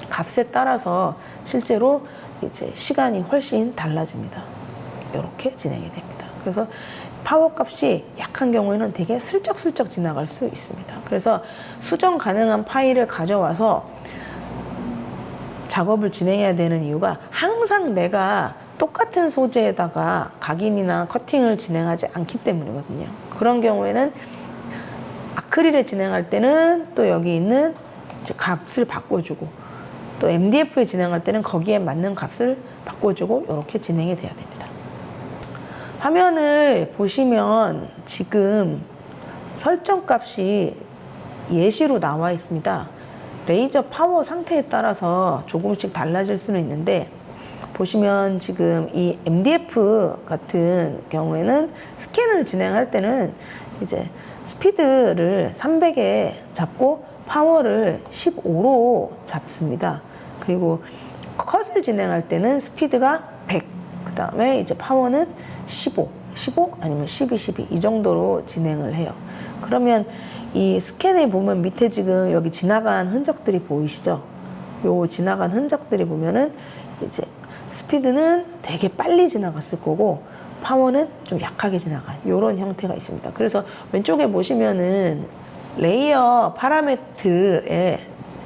값에 따라서 실제로 이제 시간이 훨씬 달라집니다. 이렇게 진행이 됩니다. 그래서 파워 값이 약한 경우에는 되게 슬쩍슬쩍 지나갈 수 있습니다. 그래서 수정 가능한 파일을 가져와서 작업을 진행해야 되는 이유가, 항상 내가 똑같은 소재에다가 각인이나 커팅을 진행하지 않기 때문이거든요. 그런 경우에는 아크릴에 진행할 때는 또 여기 있는 이제 값을 바꿔주고, 또 MDF에 진행할 때는 거기에 맞는 값을 바꿔주고, 이렇게 진행이 돼야 됩니다. 화면을 보시면 지금 설정 값이 예시로 나와 있습니다. 레이저 파워 상태에 따라서 조금씩 달라질 수는 있는데, 보시면 지금 이 MDF 같은 경우에는 스캔을 진행할 때는 이제 스피드를 300에 잡고 파워를 15로 잡습니다. 그리고 컷을 진행할 때는 스피드가 100, 그 다음에 이제 파워는 15 아니면 12 이 정도로 진행을 해요. 그러면 이 스캔에 보면 밑에 지금 여기 지나간 흔적들이 보이시죠? 요 지나간 흔적들이 보면은 이제 스피드는 되게 빨리 지나갔을 거고, 파워는 좀 약하게 지나간 요런 형태가 있습니다. 그래서 왼쪽에 보시면은 레이어 파라미터의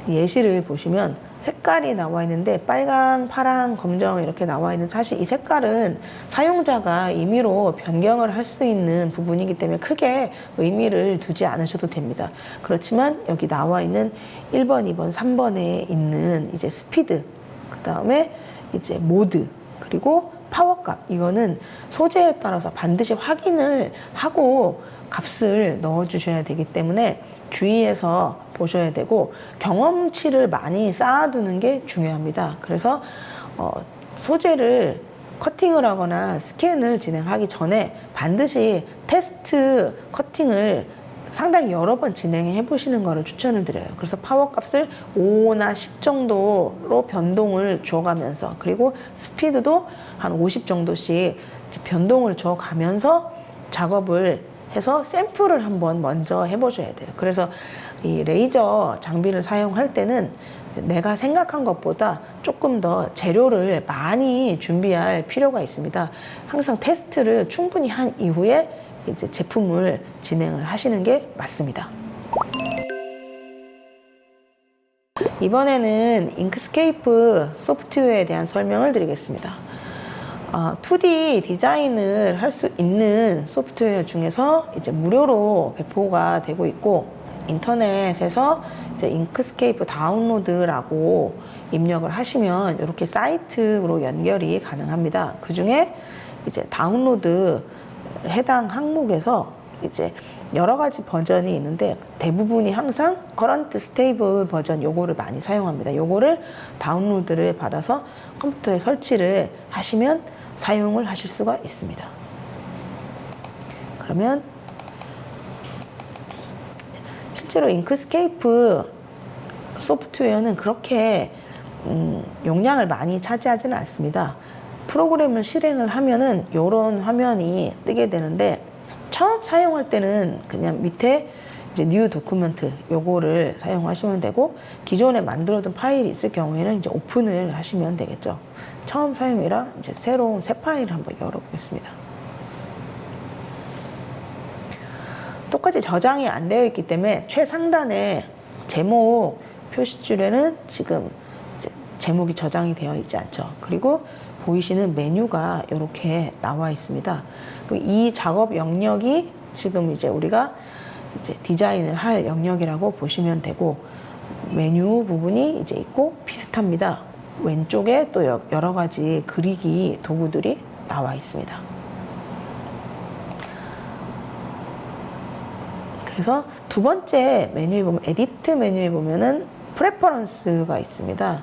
예시를 보시면 색깔이 나와 있는데, 빨강, 파랑, 검정 이렇게 나와 있는, 사실 이 색깔은 사용자가 임의로 변경을 할 수 있는 부분이기 때문에 크게 의미를 두지 않으셔도 됩니다. 그렇지만 여기 나와 있는 1번, 2번, 3번에 있는 이제 스피드, 그 다음에 이제 모드, 그리고 파워값, 이거는 소재에 따라서 반드시 확인을 하고 값을 넣어 주셔야 되기 때문에 주의해서 보셔야 되고, 경험치를 많이 쌓아두는 게 중요합니다. 그래서 소재를 커팅을 하거나 스캔을 진행하기 전에 반드시 테스트 커팅을 상당히 여러 번 진행해 보시는 거를 추천을 드려요. 그래서 파워 값을 5나 10 정도로 변동을 줘가면서, 그리고 스피드도 한 50 정도씩 변동을 줘가면서 작업을 해서 샘플을 한번 먼저 해보셔야 돼요. 그래서 이 레이저 장비를 사용할 때는 내가 생각한 것보다 조금 더 재료를 많이 준비할 필요가 있습니다. 항상 테스트를 충분히 한 이후에 이제 제품을 진행을 하시는 게 맞습니다. 이번에는 인크스케이프 소프트웨어에 대한 설명을 드리겠습니다. 2D 디자인을 할 수 있는 소프트웨어 중에서 이제 무료로 배포가 되고 있고, 인터넷에서 이제 인크스케이프 다운로드라고 입력을 하시면 이렇게 사이트로 연결이 가능합니다. 그 중에 이제 다운로드 해당 항목에서 이제 여러 가지 버전이 있는데 대부분이 항상 커런트 스테이블 버전 요거를 많이 사용합니다. 요거를 다운로드를 받아서 컴퓨터에 설치를 하시면 사용을 하실 수가 있습니다. 그러면 실제로 잉크스케이프 소프트웨어는 그렇게 용량을 많이 차지하지는 않습니다. 프로그램을 실행을 하면은 이런 화면이 뜨게 되는데 처음 사용할 때는 그냥 밑에 이제 뉴 도큐멘트 요거를 사용하시면 되고 기존에 만들어둔 파일이 있을 경우에는 이제 오픈을 하시면 되겠죠. 처음 사용이라 이제 새로운 새 파일을 한번 열어보겠습니다. 똑같이 저장이 안 되어 있기 때문에 최상단에 제목 표시줄에는 지금 이제 제목이 저장이 되어 있지 않죠. 그리고 보이시는 메뉴가 이렇게 나와 있습니다. 이 작업 영역이 지금 이제 우리가 이제 디자인을 할 영역이라고 보시면 되고 메뉴 부분이 이제 있고 비슷합니다. 왼쪽에 또 여러 가지 그리기 도구들이 나와 있습니다. 그래서 두 번째 메뉴에 보면 에디트 메뉴에 보면은 프레퍼런스가 있습니다.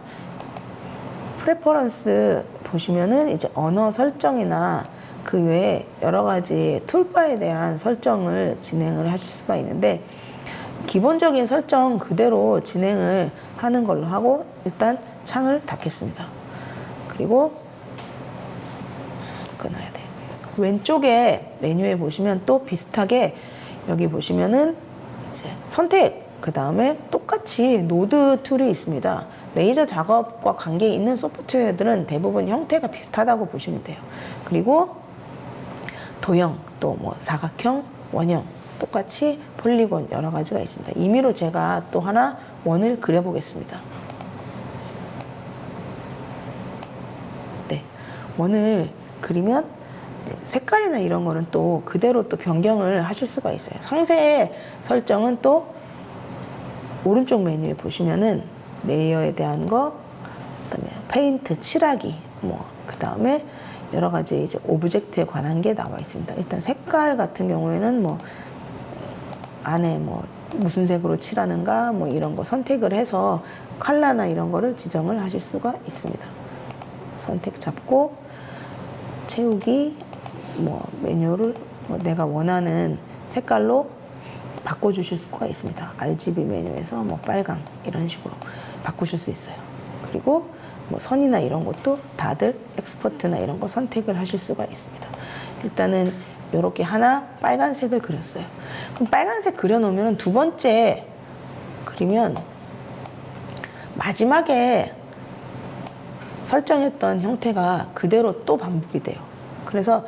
프레퍼런스 보시면은 이제 언어 설정이나 그 외에 여러 가지 툴바에 대한 설정을 진행을 하실 수가 있는데 기본적인 설정 그대로 진행을 하는 걸로 하고 일단 창을 닫겠습니다. 그리고 끊어야 돼. 왼쪽에 메뉴에 보시면 또 비슷하게 여기 보시면은 이제 선택 그 다음에 똑같이 노드 툴이 있습니다. 레이저 작업과 관계 있는 소프트웨어들은 대부분 형태가 비슷하다고 보시면 돼요. 그리고 도형, 또 뭐 사각형, 원형, 똑같이 폴리곤 여러 가지가 있습니다. 임의로 제가 또 하나 원을 그려보겠습니다. 네, 원을 그리면 색깔이나 이런 거는 또 그대로 또 변경을 하실 수가 있어요. 상세 설정은 또 오른쪽 메뉴에 보시면은 레이어에 대한 거, 그다음에 페인트, 칠하기, 뭐 그다음에 여러 가지 이제 오브젝트에 관한 게 나와 있습니다. 일단 색깔 같은 경우에는 뭐 안에 뭐 무슨 색으로 칠하는가 뭐 이런 거 선택을 해서 컬러나 이런 거를 지정을 하실 수가 있습니다. 선택 잡고 채우기 뭐 메뉴를 뭐 내가 원하는 색깔로 바꿔주실 수가 있습니다. RGB 메뉴에서 뭐 빨강 이런 식으로 바꾸실 수 있어요. 그리고 뭐 선이나 이런 것도 다들 엑스퍼트나 이런 거 선택을 하실 수가 있습니다. 일단은 이렇게 하나 빨간색을 그렸어요. 그럼 빨간색 그려놓으면 두 번째 그리면 마지막에 설정했던 형태가 그대로 또 반복이 돼요. 그래서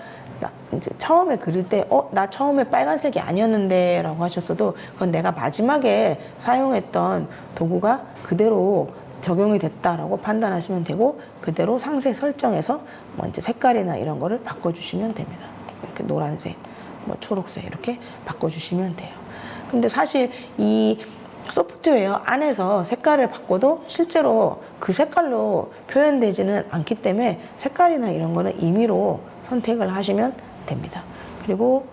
이제 처음에 그릴 때 나 처음에 빨간색이 아니었는데 라고 하셨어도 그건 내가 마지막에 사용했던 도구가 그대로 적용이 됐다라고 판단하시면 되고 그대로 상세 설정해서 뭐 이제 색깔이나 이런 거를 바꿔주시면 됩니다. 이렇게 노란색, 뭐 초록색 이렇게 바꿔주시면 돼요. 근데 사실 이 소프트웨어 안에서 색깔을 바꿔도 실제로 그 색깔로 표현되지는 않기 때문에 색깔이나 이런 거는 임의로 선택을 하시면 됩니다. 그리고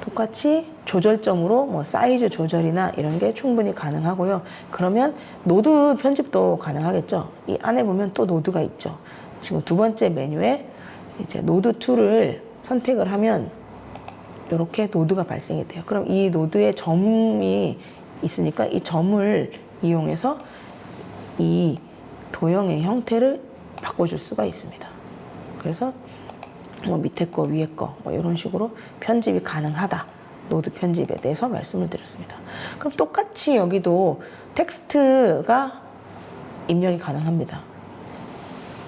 똑같이 조절점으로 뭐 사이즈 조절이나 이런 게 충분히 가능하고요. 그러면 노드 편집도 가능하겠죠. 이 안에 보면 또 노드가 있죠. 지금 두 번째 메뉴에 이제 노드 툴을 선택을 하면 이렇게 노드가 발생이 돼요. 그럼 이 노드에 점이 있으니까 이 점을 이용해서 이 도형의 형태를 바꿔줄 수가 있습니다. 그래서 뭐 밑에 거 위에 거 뭐 이런 식으로 편집이 가능하다. 노드 편집에 대해서 말씀을 드렸습니다. 그럼 똑같이 여기도 텍스트가 입력이 가능합니다.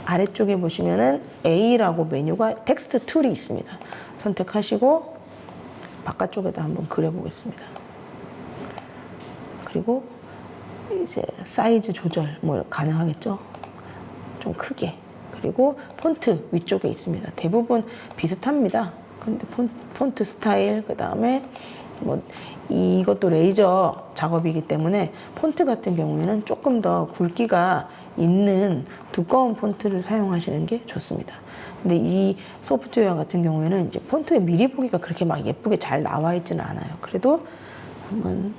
아래쪽에 보시면은 A라고 메뉴가 텍스트 툴이 있습니다. 선택하시고 바깥쪽에다 한번 그려보겠습니다. 그리고 이제 사이즈 조절 뭐 가능하겠죠? 좀 크게. 그리고 폰트 위쪽에 있습니다. 대부분 비슷합니다. 근데 폰트 스타일, 그 다음에 뭐 이것도 레이저 작업이기 때문에 폰트 같은 경우에는 조금 더 굵기가 있는 두꺼운 폰트를 사용하시는 게 좋습니다. 근데 이 소프트웨어 같은 경우에는 이제 폰트에 미리 보기가 그렇게 막 예쁘게 잘 나와 있지는 않아요. 그래도 한번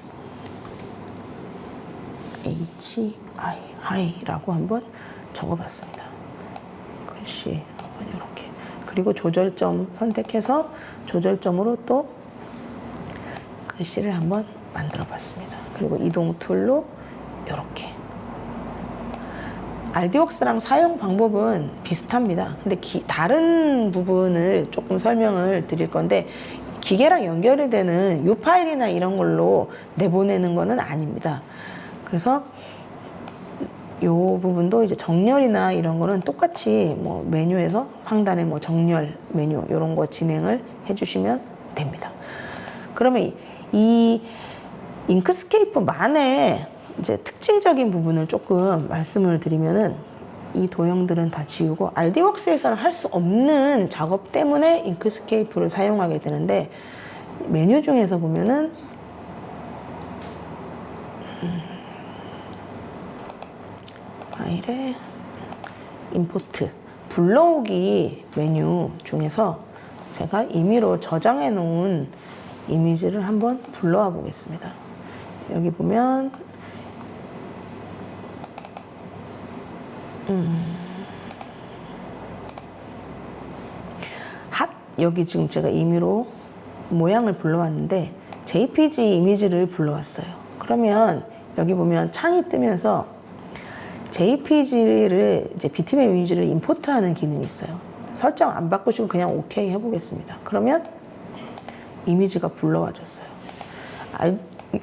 HI라고 한번 적어봤습니다. 글씨 한번 이렇게. 그리고 조절점 선택해서 조절점으로 또 글씨를 한번 만들어 봤습니다. 그리고 이동 툴로 이렇게. RD웍스랑 사용 방법은 비슷합니다. 근데 다른 부분을 조금 설명을 드릴 건데, 기계랑 연결이 되는 U 파일이나 이런 걸로 내보내는 거는 아닙니다. 그래서 이 부분도 이제 정렬이나 이런 거는 똑같이 뭐 메뉴에서 상단에 뭐 정렬 메뉴 이런 거 진행을 해주시면 됩니다. 그러면 이 잉크스케이프만의 이제 특징적인 부분을 조금 말씀을 드리면은, 이 도형들은 다 지우고 RD웍스에서는 할 수 없는 작업 때문에 잉크스케이프를 사용하게 되는데, 메뉴 중에서 보면은 파일에 임포트 불러오기 메뉴 중에서 제가 임의로 저장해 놓은 이미지를 한번 불러와 보겠습니다. 여기 보면 여기 지금 제가 임의로 모양을 불러왔는데 JPG 이미지를 불러왔어요. 그러면 여기 보면 창이 뜨면서 JPG를 이제 비트맵 이미지를 임포트하는 기능이 있어요. 설정 안 바꾸시고 그냥 OK 해보겠습니다. 그러면 이미지가 불러와졌어요.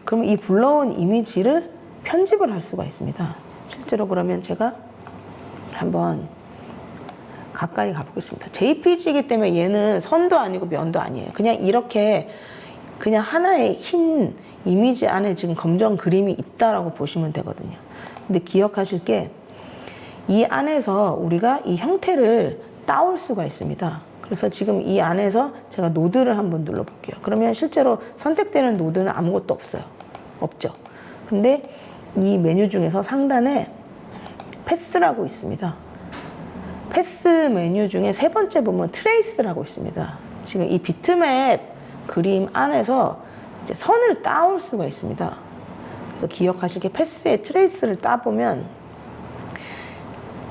그럼 이 불러온 이미지를 편집을 할 수가 있습니다. 실제로 그러면 제가 한번 가까이 가보겠습니다. JPG이기 때문에 얘는 선도 아니고 면도 아니에요. 그냥 이렇게 그냥 하나의 흰 이미지 안에 지금 검정 그림이 있다라고 보시면 되거든요. 근데 기억하실 게, 이 안에서 우리가 이 형태를 따올 수가 있습니다. 그래서 지금 이 안에서 제가 노드를 한번 눌러볼게요. 그러면 실제로 선택되는 노드는 아무것도 없어요. 없죠. 근데 이 메뉴 중에서 상단에 패스라고 있습니다. 패스 메뉴 중에 세 번째 보면 트레이스라고 있습니다. 지금 이 비트맵 그림 안에서 이제 선을 따올 수가 있습니다. 그래서 기억하실 게, 패스의 트레이스를 따보면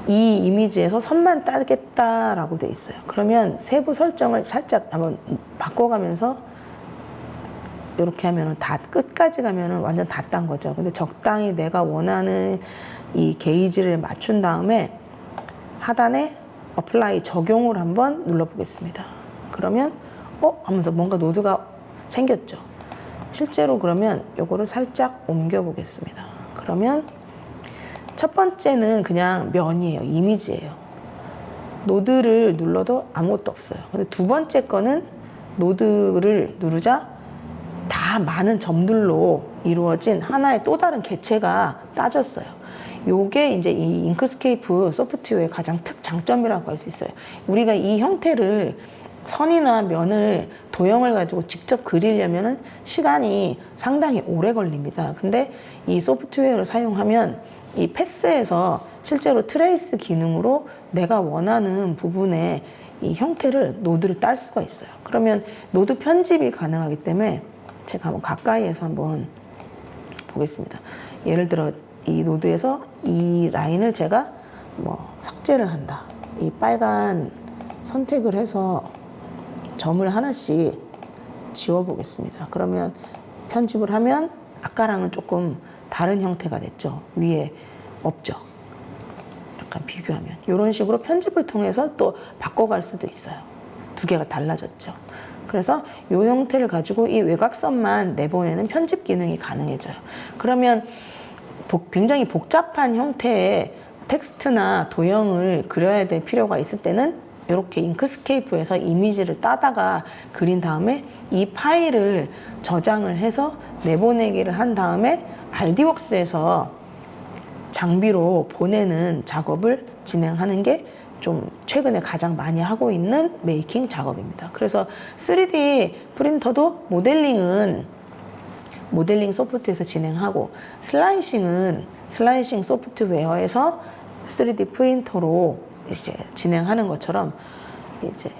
이 이미지에서 선만 따겠다라고 돼 있어요. 그러면 세부 설정을 살짝 한번 바꿔가면서 이렇게 하면은 다 끝까지 가면은 완전 다 딴 거죠. 근데 적당히 내가 원하는 이 게이지를 맞춘 다음에 하단에 어플라이 적용을 한번 눌러보겠습니다. 그러면 하면서 뭔가 노드가 생겼죠. 실제로 그러면 요거를 살짝 옮겨 보겠습니다. 그러면 첫 번째는 그냥 면이에요. 이미지예요. 노드를 눌러도 아무것도 없어요. 근데 두 번째 거는 노드를 누르자 다 많은 점들로 이루어진 하나의 또 다른 객체가 따졌어요. 요게 이제 이 잉크스케이프 소프트웨어의 가장 장점이라고 할 수 있어요. 우리가 이 형태를 선이나 면을 도형을 가지고 직접 그리려면은 시간이 상당히 오래 걸립니다. 근데 이 소프트웨어를 사용하면 이 패스에서 실제로 트레이스 기능으로 내가 원하는 부분에 이 형태를 노드를 딸 수가 있어요. 그러면 노드 편집이 가능하기 때문에 제가 한번 가까이에서 한번 보겠습니다. 예를 들어 이 노드에서 이 라인을 제가 뭐 삭제를 한다. 이 빨간 선택을 해서 점을 하나씩 지워보겠습니다. 그러면 편집을 하면 아까랑은 조금 다른 형태가 됐죠. 위에 없죠. 약간 비교하면 이런 식으로 편집을 통해서 또 바꿔갈 수도 있어요. 두 개가 달라졌죠. 그래서 이 형태를 가지고 이 외곽선만 내보내는 편집 기능이 가능해져요. 그러면 굉장히 복잡한 형태의 텍스트나 도형을 그려야 될 필요가 있을 때는 이렇게 잉크스케이프에서 이미지를 따다가 그린 다음에 이 파일을 저장을 해서 내보내기를 한 다음에 RD웍스에서 장비로 보내는 작업을 진행하는 게 좀 최근에 가장 많이 하고 있는 메이킹 작업입니다. 그래서 3D 프린터도 모델링은 모델링 소프트에서 진행하고 슬라이싱은 슬라이싱 소프트웨어에서 3D 프린터로 이제 진행하는 것처럼 이제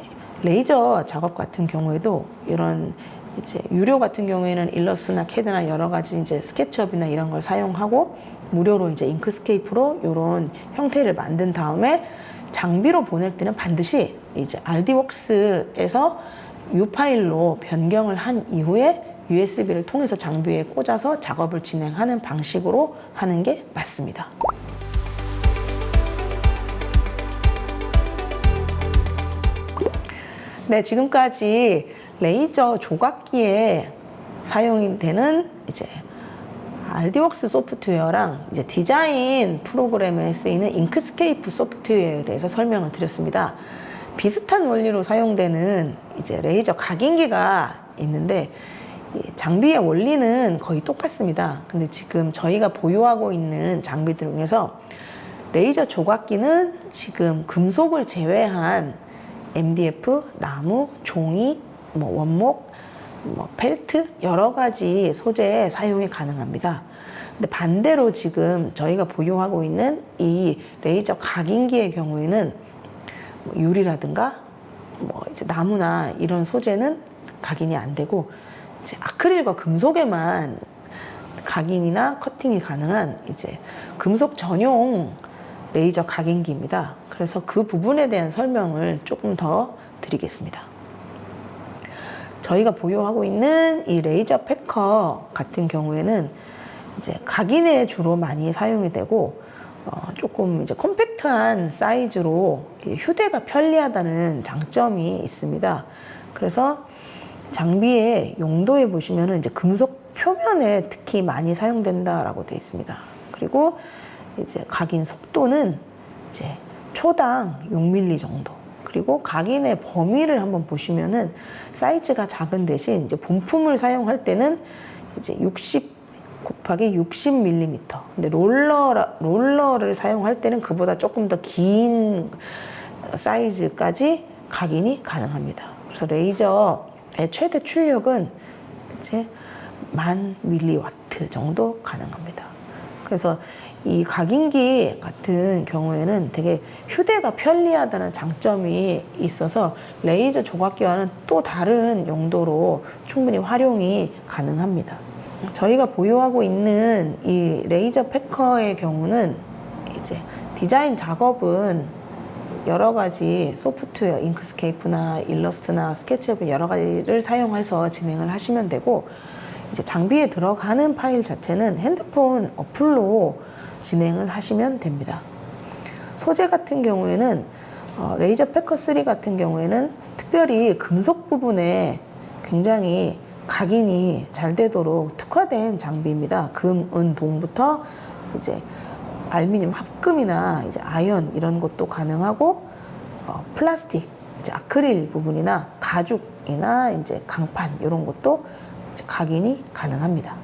레이저 작업 같은 경우에도 이런 이제 유료 같은 경우에는 일러스트나 캐드나 여러 가지 이제 스케치업이나 이런 걸 사용하고 무료로 이제 잉크스케이프로 이런 형태를 만든 다음에 장비로 보낼 때는 반드시 이제 RD웍스에서 U 파일로 변경을 한 이후에 USB를 통해서 장비에 꽂아서 작업을 진행하는 방식으로 하는 게 맞습니다. 네, 지금까지 레이저 조각기에 사용이 되는 이제 RD웍스 소프트웨어랑 이제 디자인 프로그램에 쓰이는 잉크스케이프 소프트웨어에 대해서 설명을 드렸습니다. 비슷한 원리로 사용되는 이제 레이저 각인기가 있는데 장비의 원리는 거의 똑같습니다. 근데 지금 저희가 보유하고 있는 장비들 중에서 레이저 조각기는 지금 금속을 제외한 MDF, 나무, 종이, 원목, 펠트 여러 가지 소재에 사용이 가능합니다. 근데 반대로 지금 저희가 보유하고 있는 이 레이저 각인기의 경우에는 유리라든가 이제 나무나 이런 소재는 각인이 안 되고 이제 아크릴과 금속에만 각인이나 커팅이 가능한 이제 금속 전용 레이저 각인기입니다. 그래서 그 부분에 대한 설명을 조금 더 드리겠습니다. 저희가 보유하고 있는 이 레이저 패커 같은 경우에는 이제 각인에 주로 많이 사용이 되고 조금 이제 컴팩트한 사이즈로 휴대가 편리하다는 장점이 있습니다. 그래서 장비의 용도에 보시면은 이제 금속 표면에 특히 많이 사용된다라고 되어 있습니다. 그리고 이제 각인 속도는 이제 초당 6mm 정도. 그리고 각인의 범위를 한번 보시면은 사이즈가 작은 대신 이제 본품을 사용할 때는 이제 60 곱하기 60mm. 근데 롤러를 사용할 때는 그보다 조금 더 긴 사이즈까지 각인이 가능합니다. 그래서 레이저의 최대 출력은 이제 1000mW 정도 가능합니다. 그래서 이 각인기 같은 경우에는 되게 휴대가 편리하다는 장점이 있어서 레이저 조각기와는 또 다른 용도로 충분히 활용이 가능합니다. 저희가 보유하고 있는 이 레이저 패커의 경우는 이제 디자인 작업은 여러 가지 소프트웨어, 잉크스케이프나 일러스트나 스케치업 여러 가지를 사용해서 진행을 하시면 되고 이제 장비에 들어가는 파일 자체는 핸드폰 어플로 진행을 하시면 됩니다. 소재 같은 경우에는 레이저 패커 3 같은 경우에는 특별히 금속 부분에 굉장히 각인이 잘 되도록 특화된 장비입니다. 금, 은, 동부터 이제 알루미늄 합금이나 이제 아연 이런 것도 가능하고 플라스틱, 이제 아크릴 부분이나 가죽이나 이제 강판 이런 것도 이제 각인이 가능합니다.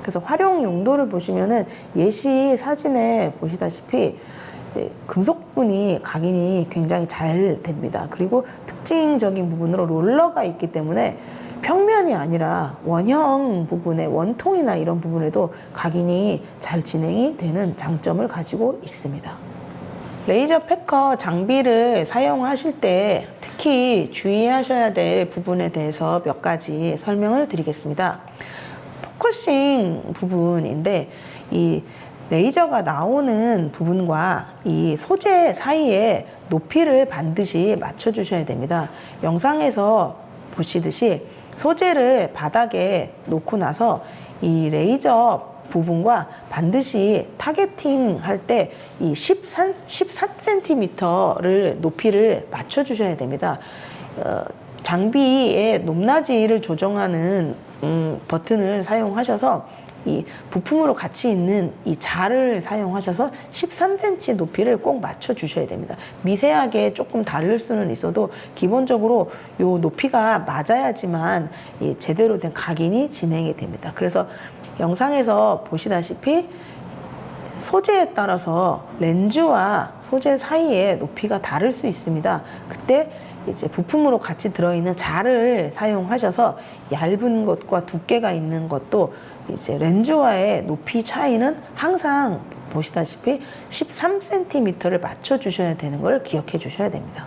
그래서 활용 용도를 보시면은 예시 사진에 보시다시피 금속 부분이 각인이 굉장히 잘 됩니다. 그리고 특징적인 부분으로 롤러가 있기 때문에 평면이 아니라 원형 부분에 원통이나 이런 부분에도 각인이 잘 진행이 되는 장점을 가지고 있습니다. 레이저 패커 장비를 사용하실 때 특히 주의하셔야 될 부분에 대해서 몇 가지 설명을 드리겠습니다. 포커싱 부분인데 이 레이저가 나오는 부분과 이 소재 사이에 높이를 반드시 맞춰 주셔야 됩니다. 영상에서 보시듯이 소재를 바닥에 놓고 나서 이 레이저 부분과 반드시 타겟팅 할 때 이 13cm를 높이를 맞춰 주셔야 됩니다. 장비의 높낮이를 조정하는 버튼을 사용하셔서 이 부품으로 같이 있는 이 자를 사용하셔서 13cm 높이를 꼭 맞춰 주셔야 됩니다. 미세하게 조금 다를 수는 있어도 기본적으로 요 높이가 맞아야지만 이 제대로 된 각인이 진행이 됩니다. 그래서 영상에서 보시다시피 소재에 따라서 렌즈와 소재 사이에 높이가 다를 수 있습니다. 그때 이제 부품으로 같이 들어있는 자를 사용하셔서 얇은 것과 두께가 있는 것도 이제 렌즈와의 높이 차이는 항상 보시다시피 13cm를 맞춰주셔야 되는 걸 기억해 주셔야 됩니다.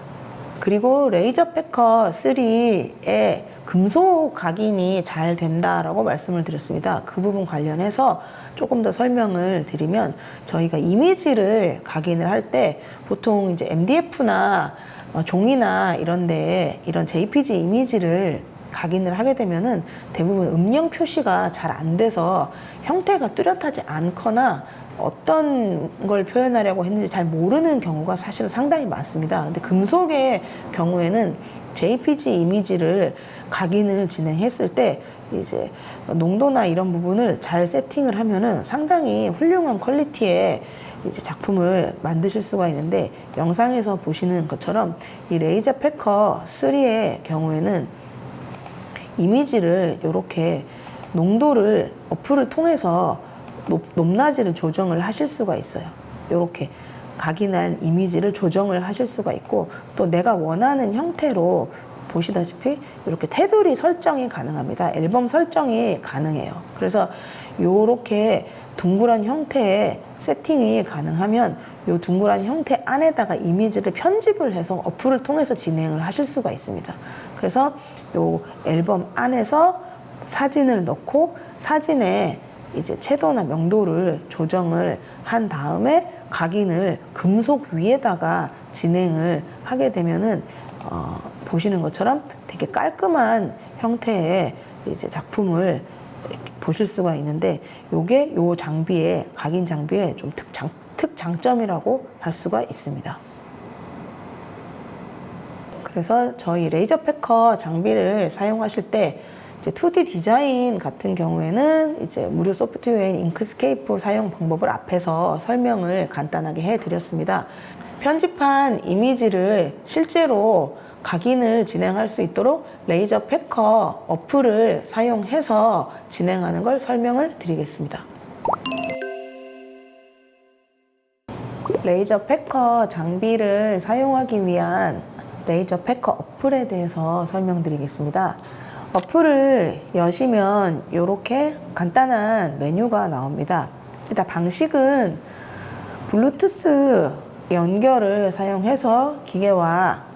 그리고 레이저 패커 3에 금속 각인이 잘 된다라고 말씀을 드렸습니다. 그 부분 관련해서 조금 더 설명을 드리면 저희가 이미지를 각인을 할 때 보통 이제 MDF나 종이나 이런 데에 이런 JPG 이미지를 각인을 하게 되면은 대부분 음영 표시가 잘 안 돼서 형태가 뚜렷하지 않거나 어떤 걸 표현하려고 했는지 잘 모르는 경우가 사실은 상당히 많습니다. 근데 금속의 경우에는 JPG 이미지를 각인을 진행했을 때 이제 농도나 이런 부분을 잘 세팅을 하면은 상당히 훌륭한 퀄리티의 이제 작품을 만드실 수가 있는데, 영상에서 보시는 것처럼 이 레이저 패커 3의 경우에는 이미지를 이렇게 농도를 어플을 통해서 높낮이를 조정을 하실 수가 있어요. 이렇게 각인한 이미지를 조정을 하실 수가 있고, 또 내가 원하는 형태로 보시다시피 이렇게 테두리 설정이 가능합니다. 앨범 설정이 가능해요. 그래서 이렇게 둥그런 형태의 세팅이 가능하면 이 둥그런 형태 안에다가 이미지를 편집을 해서 어플을 통해서 진행을 하실 수가 있습니다. 그래서 이 앨범 안에서 사진을 넣고 사진에 이제 채도나 명도를 조정을 한 다음에 각인을 금속 위에다가 진행을 하게 되면은 보시는 것처럼 되게 깔끔한 형태의 이제 작품을 보실 수가 있는데, 요게 요 장비의 각인 장비의 좀 특장점이라고 할 수가 있습니다. 그래서 저희 레이저 패커 장비를 사용하실 때 이제 2D 디자인 같은 경우에는 이제 무료 소프트웨어인 잉크스케이프 사용 방법을 앞에서 설명을 간단하게 해드렸습니다. 편집한 이미지를 실제로 각인을 진행할 수 있도록 레이저 패커 어플을 사용해서 진행하는 걸 설명을 드리겠습니다. 레이저 패커 장비를 사용하기 위한 레이저 패커 어플에 대해서 설명드리겠습니다. 어플을 여시면 이렇게 간단한 메뉴가 나옵니다. 일단 방식은 블루투스 연결을 사용해서 기계와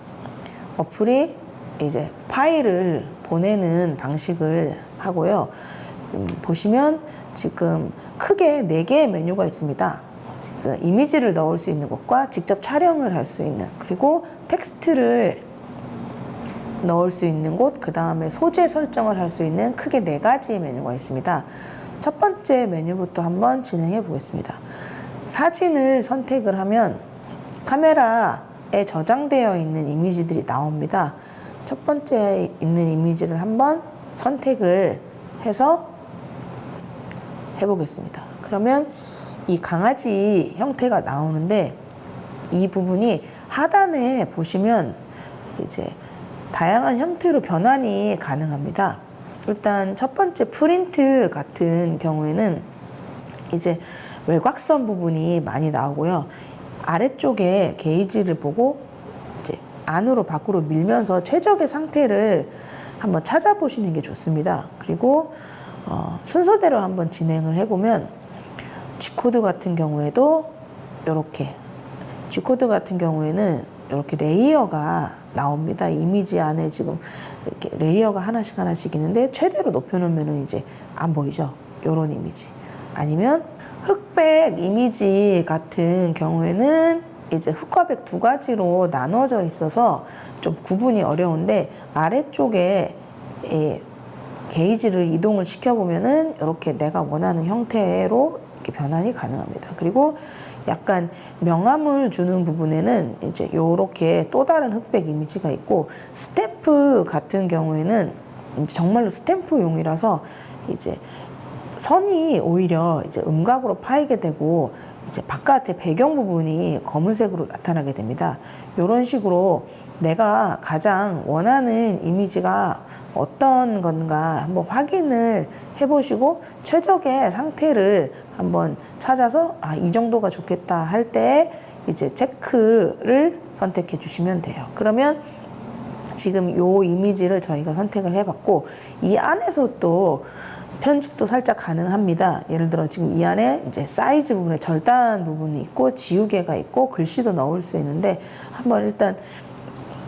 어플이 이제 파일을 보내는 방식을 하고요. 보시면 지금 크게 4개의 메뉴가 있습니다. 지금 이미지를 넣을 수 있는 곳과 직접 촬영을 할 수 있는, 그리고 텍스트를 넣을 수 있는 곳, 그 다음에 소재 설정을 할 수 있는 크게 4가지 메뉴가 있습니다. 첫 번째 메뉴부터 한번 진행해 보겠습니다. 사진을 선택을 하면 카메라에 저장되어 있는 이미지들이 나옵니다. 첫 번째 있는 이미지를 한번 선택을 해서 해보겠습니다. 그러면 이 강아지 형태가 나오는데, 이 부분이 하단에 보시면 이제 다양한 형태로 변환이 가능합니다. 일단 첫 번째 프린트 같은 경우에는 이제 외곽선 부분이 많이 나오고요. 아래쪽에 게이지를 보고 이제 안으로 밖으로 밀면서 최적의 상태를 한번 찾아보시는 게 좋습니다. 그리고 순서대로 한번 진행을 해보면 G코드 같은 경우에도 이렇게 G코드 같은 경우에는 이렇게 레이어가 나옵니다. 이미지 안에 지금 이렇게 레이어가 하나씩 있는데 최대로 높여놓으면 이제 안 보이죠? 이런 이미지. 아니면 흑백 이미지 같은 경우에는 이제 흑과 백 2가지로 나눠져 있어서 좀 구분이 어려운데, 아래쪽에 게이지를 이동을 시켜보면은 이렇게 내가 원하는 형태로 이렇게 변환이 가능합니다. 그리고 약간 명암을 주는 부분에는 이제 이렇게 또 다른 흑백 이미지가 있고, 스탬프 같은 경우에는 이제 정말로 스탬프용이라서 이제 선이 오히려 이제 음각으로 파이게 되고 이제 바깥의 배경 부분이 검은색으로 나타나게 됩니다. 이런 식으로 내가 가장 원하는 이미지가 어떤 건가 한번 확인을 해보시고 최적의 상태를 한번 찾아서 이 정도가 좋겠다 할 때 이제 체크를 선택해 주시면 돼요. 그러면 지금 이 이미지를 저희가 선택을 해봤고, 이 안에서 또 편집도 살짝 가능합니다. 예를 들어 지금 이 안에 이제 사이즈 부분에 절단 부분이 있고 지우개가 있고 글씨도 넣을 수 있는데 한번 일단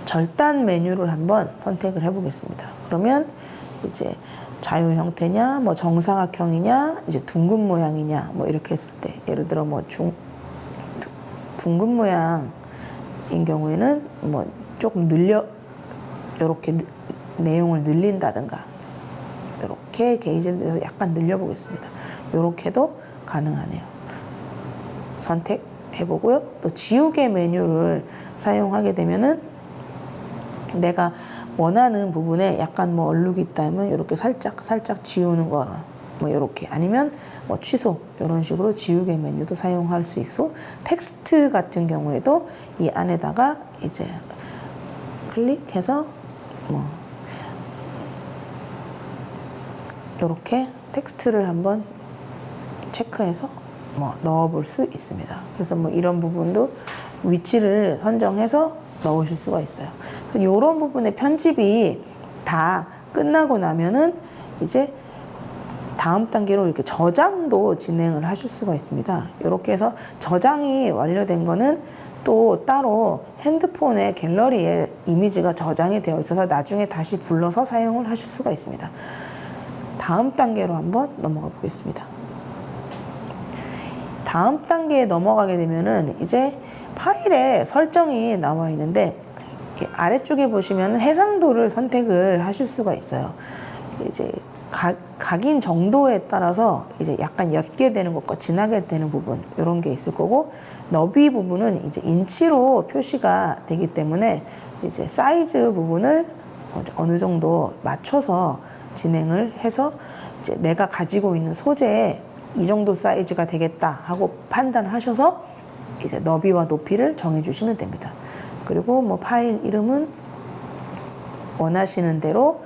절단 메뉴를 한번 선택을 해 보겠습니다. 그러면 이제 자유 형태냐, 뭐 정사각형이냐, 이제 둥근 모양이냐, 뭐 이렇게 했을 때 예를 들어 뭐 둥근 모양인 경우에는 뭐 조금 이렇게 내용을 늘린다든가 이렇게 게이지를 늘려서 약간 늘려보겠습니다. 이렇게도 가능하네요. 선택해보고요. 또 지우개 메뉴를 사용하게 되면은 내가 원하는 부분에 약간 뭐 얼룩이 있다면 이렇게 살짝 지우는 거나 뭐 이렇게 아니면 뭐 취소 이런 식으로 지우개 메뉴도 사용할 수 있고 텍스트 같은 경우에도 이 안에다가 이제 클릭해서 뭐 이렇게 텍스트를 한번 체크해서 뭐 넣어볼 수 있습니다. 그래서 뭐 이런 부분도 위치를 선정해서 넣으실 수가 있어요. 그래서 이런 부분의 편집이 다 끝나고 나면은 이제 다음 단계로 이렇게 저장도 진행을 하실 수가 있습니다. 이렇게 해서 저장이 완료된 거는 또 따로 핸드폰의 갤러리에 이미지가 저장이 되어 있어서 나중에 다시 불러서 사용을 하실 수가 있습니다. 다음 단계로 한번 넘어가 보겠습니다. 다음 단계에 넘어가게 되면은 이제 파일에 설정이 나와 있는데 아래쪽에 보시면 해상도를 선택을 하실 수가 있어요. 이제 각인 정도에 따라서 이제 약간 옅게 되는 것과 진하게 되는 부분 이런 게 있을 거고 너비 부분은 이제 인치로 표시가 되기 때문에 이제 사이즈 부분을 어느 정도 맞춰서 진행을 해서 이제 내가 가지고 있는 소재에 이 정도 사이즈가 되겠다 하고 판단하셔서 이제 너비와 높이를 정해 주시면 됩니다. 그리고 뭐 파일 이름은 원하시는 대로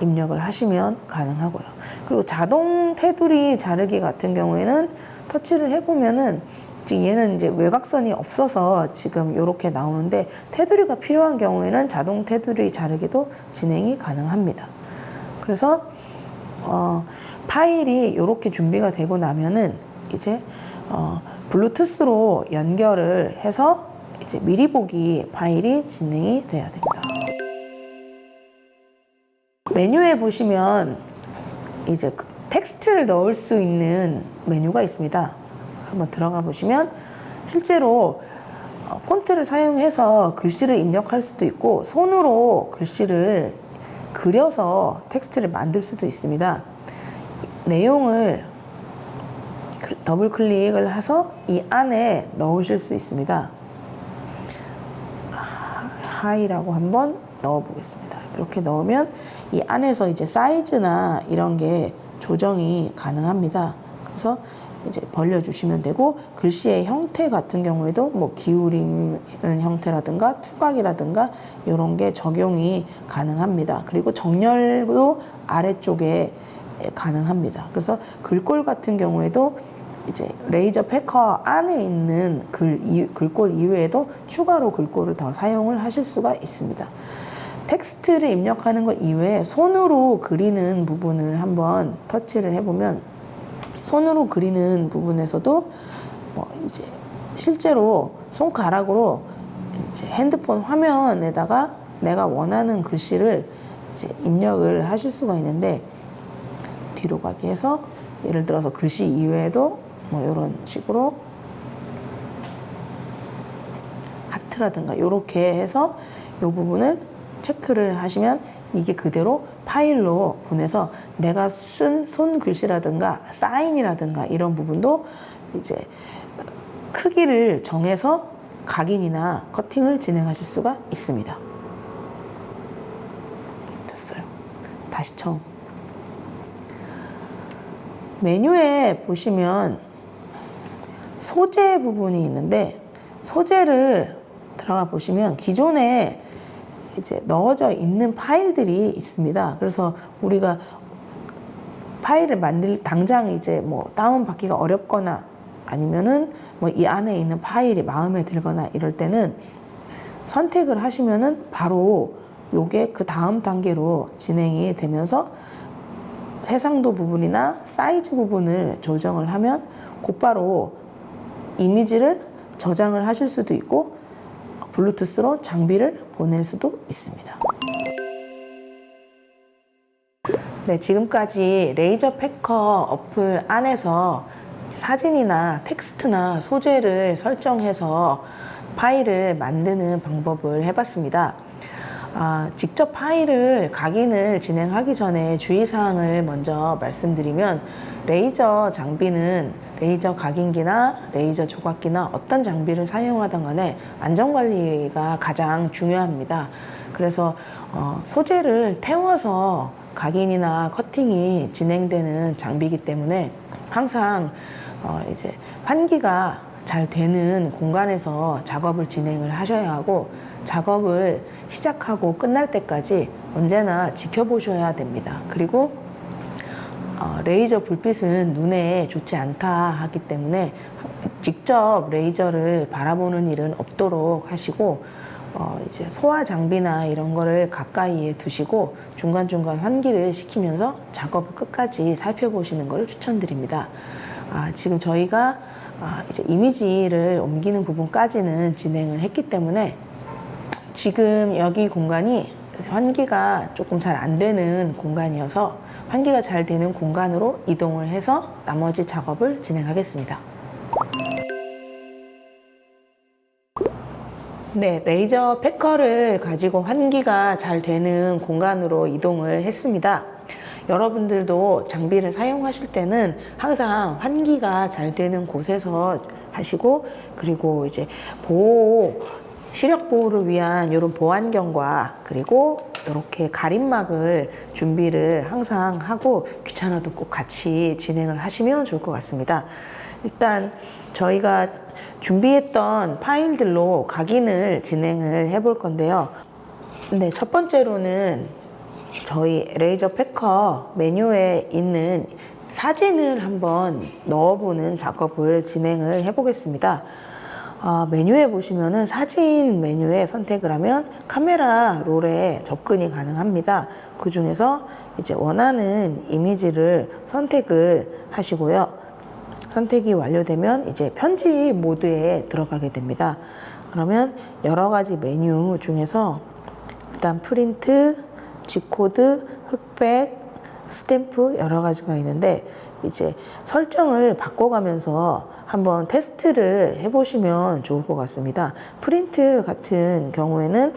입력을 하시면 가능하고요. 그리고 자동 테두리 자르기 같은 경우에는 터치를 해보면은 얘는 이제 외곽선이 없어서 지금 이렇게 나오는데 테두리가 필요한 경우에는 자동 테두리 자르기도 진행이 가능합니다. 그래서 파일이 이렇게 준비가 되고 나면은 이제 블루투스로 연결을 해서 이제 미리 보기 파일이 진행이 돼야 됩니다. 메뉴에 보시면 이제 텍스트를 넣을 수 있는 메뉴가 있습니다. 한번 들어가 보시면 실제로 폰트를 사용해서 글씨를 입력할 수도 있고 손으로 글씨를 그려서 텍스트를 만들 수도 있습니다. 내용을 더블 클릭을 해서 이 안에 넣으실 수 있습니다. 하이라고 한번 넣어 보겠습니다. 이렇게 넣으면 이 안에서 이제 사이즈나 이런 게 조정이 가능합니다. 그래서 이제 벌려주시면 되고 글씨의 형태 같은 경우에도 뭐 기울이는 형태라든가 투각이라든가 이런 게 적용이 가능합니다. 그리고 정렬도 아래쪽에 가능합니다. 그래서 글꼴 같은 경우에도 이제 레이저 패커 안에 있는 글꼴 이외에도 추가로 글꼴을 더 사용을 하실 수가 있습니다. 텍스트를 입력하는 것 이외에 손으로 그리는 부분을 한번 터치를 해보면 손으로 그리는 부분에서도 뭐 이제 실제로 손가락으로 이제 핸드폰 화면에다가 내가 원하는 글씨를 이제 입력을 하실 수가 있는데 뒤로 가기 해서 예를 들어서 글씨 이외에도 뭐 이런 식으로 하트라든가 이렇게 해서 이 부분을 체크를 하시면 이게 그대로 파일로 보내서 내가 쓴 손글씨라든가 사인이라든가 이런 부분도 이제 크기를 정해서 각인이나 커팅을 진행하실 수가 있습니다. 됐어요. 다시 처음. 메뉴에 보시면 소재 부분이 있는데 소재를 들어가 보시면 기존에 이제 넣어져 있는 파일들이 있습니다. 그래서 우리가 파일을 당장 이제 뭐 다운받기가 어렵거나 아니면은 뭐 이 안에 있는 파일이 마음에 들거나 이럴 때는 선택을 하시면은 바로 요게 그 다음 단계로 진행이 되면서 해상도 부분이나 사이즈 부분을 조정을 하면 곧바로 이미지를 저장을 하실 수도 있고 블루투스로 장비를 보낼 수도 있습니다. 네, 지금까지 레이저 패커 어플 안에서 사진이나 텍스트나 소재를 설정해서 파일을 만드는 방법을 해봤습니다. 직접 파일을 각인을 진행하기 전에 주의사항을 먼저 말씀드리면 레이저 장비는 레이저 각인기나 레이저 조각기나 어떤 장비를 사용하든 간에 안전관리가 가장 중요합니다. 그래서 소재를 태워서 각인이나 커팅이 진행되는 장비이기 때문에 항상 이제 환기가 잘 되는 공간에서 작업을 진행을 하셔야 하고 작업을 시작하고 끝날 때까지 언제나 지켜보셔야 됩니다. 그리고 레이저 불빛은 눈에 좋지 않다 하기 때문에 직접 레이저를 바라보는 일은 없도록 하시고 이제 소화 장비나 이런 거를 가까이에 두시고 중간중간 환기를 시키면서 작업을 끝까지 살펴보시는 것을 추천드립니다. 지금 저희가 이제 이미지를 옮기는 부분까지는 진행을 했기 때문에 지금 여기 공간이 환기가 조금 잘 안 되는 공간이어서 환기가 잘 되는 공간으로 이동을 해서 나머지 작업을 진행하겠습니다. 네, 레이저 패커를 가지고 환기가 잘 되는 공간으로 이동을 했습니다. 여러분들도 장비를 사용하실 때는 항상 환기가 잘 되는 곳에서 하시고 그리고 이제 시력 보호를 위한 이런 보안경과 그리고 이렇게 가림막을 준비를 항상 하고 귀찮아도 꼭 같이 진행을 하시면 좋을 것 같습니다. 일단 저희가 준비했던 파일들로 각인을 진행을 해볼 건데요. 네, 첫 번째로는 저희 레이저 패커 메뉴에 있는 사진을 한번 넣어보는 작업을 진행을 해보겠습니다. 메뉴에 보시면은 사진 메뉴에 선택을 하면 카메라 롤에 접근이 가능합니다. 그 중에서 이제 원하는 이미지를 선택을 하시고요. 선택이 완료되면 이제 편집 모드에 들어가게 됩니다. 그러면 여러 가지 메뉴 중에서 일단 프린트, G코드, 흑백, 스탬프 여러 가지가 있는데 이제 설정을 바꿔가면서 한번 테스트를 해보시면 좋을 것 같습니다. 프린트 같은 경우에는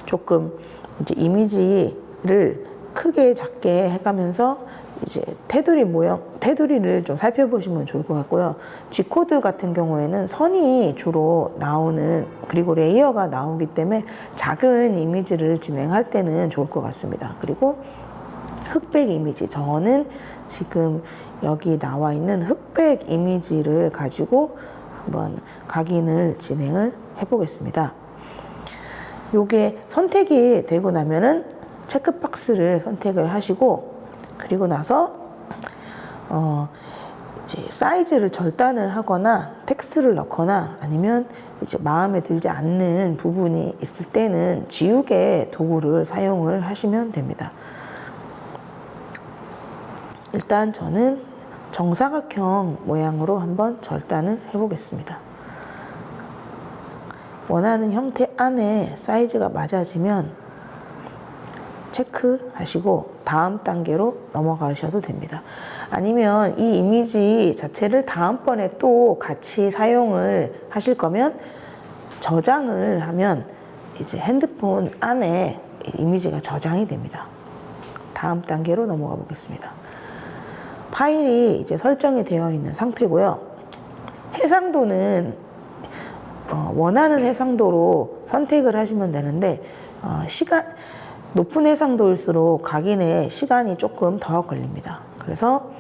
조금 이제 이미지를 크게 작게 해가면서 이제 테두리를 좀 살펴보시면 좋을 것 같고요. G코드 같은 경우에는 선이 주로 나오는 그리고 레이어가 나오기 때문에 작은 이미지를 진행할 때는 좋을 것 같습니다. 그리고 흑백 이미지, 저는 지금 여기 나와 있는 흑백 이미지를 가지고 한번 각인을 진행을 해보겠습니다. 요게 선택이 되고 나면은 체크박스를 선택을 하시고 그리고 나서 이제 사이즈를 절단을 하거나 텍스트를 넣거나 아니면 이제 마음에 들지 않는 부분이 있을 때는 지우개 도구를 사용을 하시면 됩니다. 일단 저는 정사각형 모양으로 한번 절단을 해보겠습니다. 원하는 형태 안에 사이즈가 맞아지면 체크하시고 다음 단계로 넘어가셔도 됩니다. 아니면 이 이미지 자체를 다음번에 또 같이 사용을 하실 거면 저장을 하면 이제 핸드폰 안에 이미지가 저장이 됩니다. 다음 단계로 넘어가 보겠습니다. 파일이 이제 설정이 되어 있는 상태고요. 해상도는 원하는 해상도로 선택을 하시면 되는데 높은 해상도일수록 각인에 시간이 조금 더 걸립니다. 그래서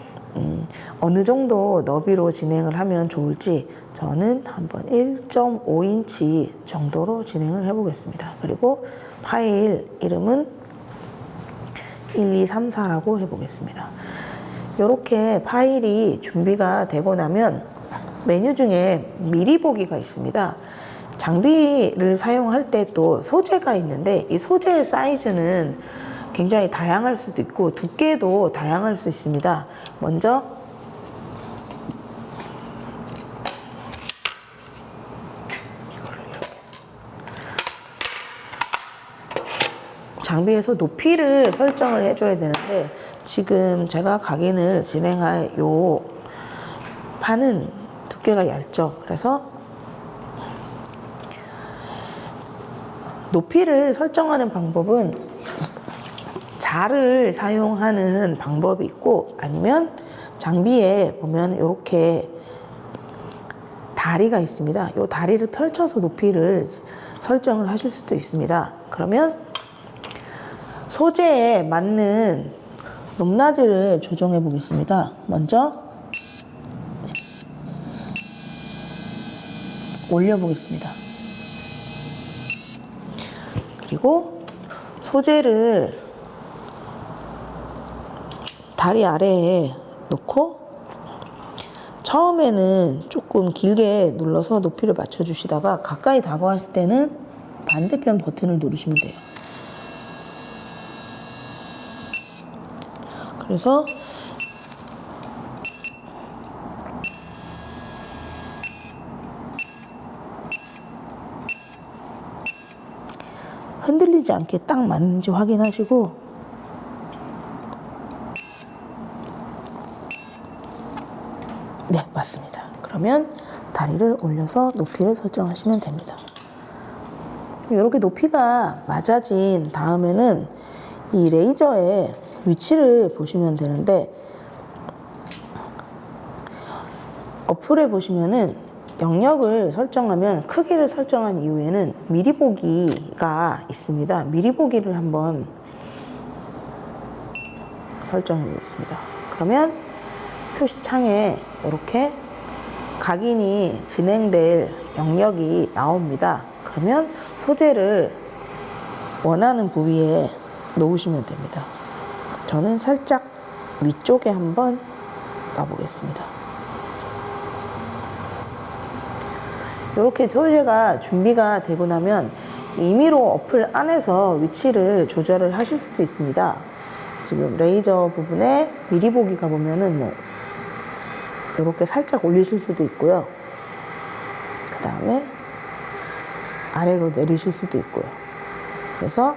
어느 정도 너비로 진행을 하면 좋을지 저는 한번 1.5인치 정도로 진행을 해보겠습니다. 그리고 파일 이름은 1234라고 해보겠습니다. 이렇게 파일이 준비가 되고 나면 메뉴 중에 미리 보기가 있습니다. 장비를 사용할 때 또 소재가 있는데 이 소재의 사이즈는 굉장히 다양할 수도 있고 두께도 다양할 수 있습니다. 먼저 장비에서 높이를 설정을 해줘야 되는데 지금 제가 각인을 진행할 요 판은 두께가 얇죠. 그래서 높이를 설정하는 방법은 자를 사용하는 방법이 있고 아니면 장비에 보면 이렇게 다리가 있습니다. 이 다리를 펼쳐서 높이를 설정을 하실 수도 있습니다. 그러면 소재에 맞는 높낮이를 조정해 보겠습니다. 먼저 올려 보겠습니다. 그리고 소재를 다리 아래에 놓고 처음에는 조금 길게 눌러서 높이를 맞춰주시다가 가까이 다가왔을 때는 반대편 버튼을 누르시면 돼요. 그래서 흔들리지 않게 딱 맞는지 확인하시고 네, 맞습니다. 그러면 다리를 올려서 높이를 설정하시면 됩니다. 이렇게 높이가 맞아진 다음에는 이 레이저의 위치를 보시면 되는데 어플에 보시면은 영역을 설정하면 크기를 설정한 이후에는 미리 보기가 있습니다. 미리 보기를 한번 설정해 보겠습니다. 그러면 표시창에 이렇게 각인이 진행될 영역이 나옵니다. 그러면 소재를 원하는 부위에 놓으시면 됩니다. 저는 살짝 위쪽에 한번 놔보겠습니다. 이렇게 소재가 준비가 되고 나면 임의로 어플 안에서 위치를 조절을 하실 수도 있습니다. 지금 레이저 부분에 미리 보기가 보면은 뭐 이렇게 살짝 올리실 수도 있고요. 그 다음에 아래로 내리실 수도 있고요. 그래서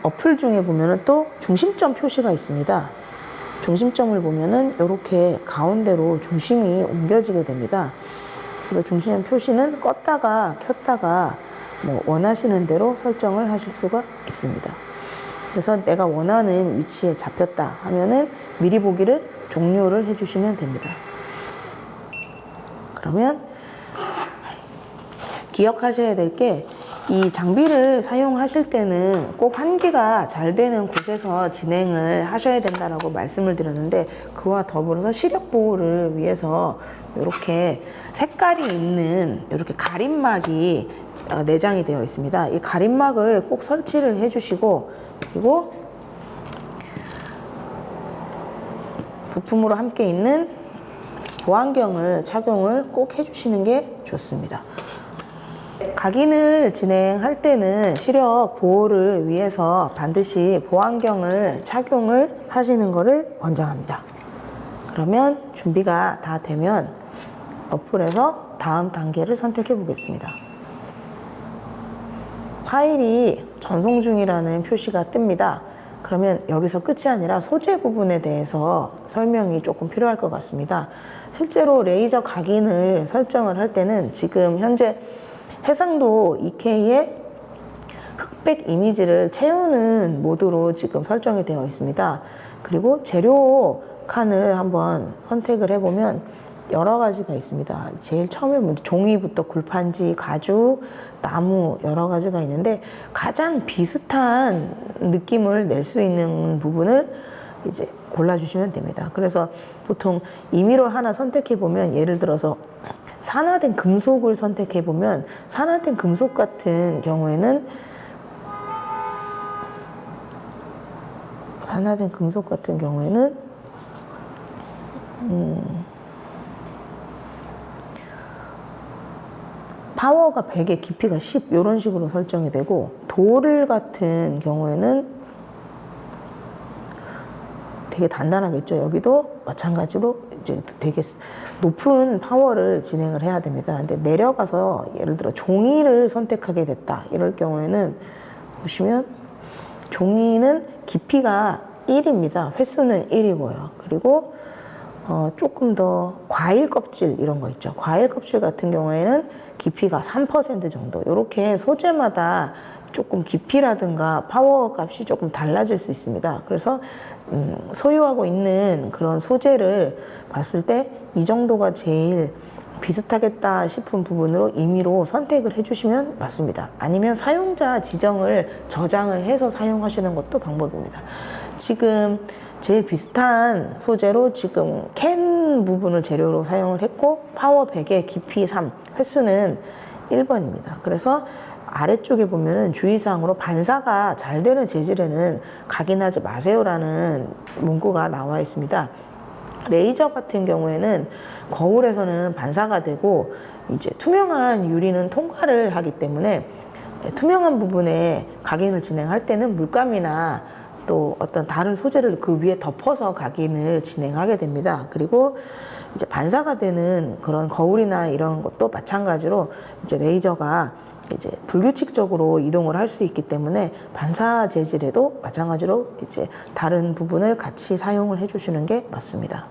어플 중에 보면은 또 중심점 표시가 있습니다. 중심점을 보면은 이렇게 가운데로 중심이 옮겨지게 됩니다. 그래서 중심점 표시는 껐다가 켰다가 뭐 원하시는 대로 설정을 하실 수가 있습니다. 그래서 내가 원하는 위치에 잡혔다 하면은 미리 보기를 종료를 해주시면 됩니다. 그러면 기억하셔야 될 게 이 장비를 사용하실 때는 꼭 환기가 잘 되는 곳에서 진행을 하셔야 된다라고 말씀을 드렸는데 그와 더불어서 시력 보호를 위해서 이렇게 색깔이 있는 이렇게 가림막이 내장이 되어 있습니다. 이 가림막을 꼭 설치를 해주시고 그리고 부품으로 함께 있는 보안경을 착용을 꼭 해주시는 게 좋습니다. 각인을 진행할 때는 시력 보호를 위해서 반드시 보안경을 착용을 하시는 것을 권장합니다. 그러면 준비가 다 되면 어플에서 다음 단계를 선택해 보겠습니다. 파일이 전송 중이라는 표시가 뜹니다. 그러면 여기서 끝이 아니라 소재 부분에 대해서 설명이 조금 필요할 것 같습니다. 실제로 레이저 각인을 설정을 할 때는 지금 현재 해상도 2K의 흑백 이미지를 채우는 모드로 지금 설정이 되어 있습니다. 그리고 재료 칸을 한번 선택을 해보면 여러 가지가 있습니다. 제일 처음에 종이부터 굴판지, 가죽, 나무 여러 가지가 있는데 가장 비슷한 느낌을 낼 수 있는 부분을 이제 골라주시면 됩니다. 그래서 보통 임의로 하나 선택해 보면 예를 들어서 산화된 금속을 선택해 보면 산화된 금속 같은 경우에는 파워가 100에 깊이가 10 이런 식으로 설정이 되고, 돌 같은 경우에는 되게 단단하겠죠. 여기도 마찬가지로 이제 되게 높은 파워를 진행을 해야 됩니다. 근데 내려가서 예를 들어 종이를 선택하게 됐다 이럴 경우에는 보시면 종이는 깊이가 1입니다. 횟수는 1이고요. 그리고 조금 더 과일 껍질 이런 거 있죠. 과일 껍질 같은 경우에는 깊이가 3% 정도. 이렇게 소재마다 조금 깊이라든가 파워 값이 조금 달라질 수 있습니다. 그래서 소유하고 있는 그런 소재를 봤을 때 이 정도가 제일 비슷하겠다 싶은 부분으로 임의로 선택을 해주시면 맞습니다. 아니면 사용자 지정을 저장을 해서 사용하시는 것도 방법입니다. 지금 제일 비슷한 소재로 지금 캔 부분을 재료로 사용을 했고, 파워 100에 깊이 3, 횟수는 1번입니다. 그래서 아래쪽에 보면은 주의사항으로 반사가 잘 되는 재질에는 각인하지 마세요라는 문구가 나와 있습니다. 레이저 같은 경우에는 거울에서는 반사가 되고 이제 투명한 유리는 통과를 하기 때문에 투명한 부분에 각인을 진행할 때는 물감이나 또 어떤 다른 소재를 그 위에 덮어서 각인을 진행하게 됩니다. 그리고 이제 반사가 되는 그런 거울이나 이런 것도 마찬가지로 이제 레이저가 이제 불규칙적으로 이동을 할 수 있기 때문에 반사 재질에도 마찬가지로 이제 다른 부분을 같이 사용을 해주시는 게 맞습니다.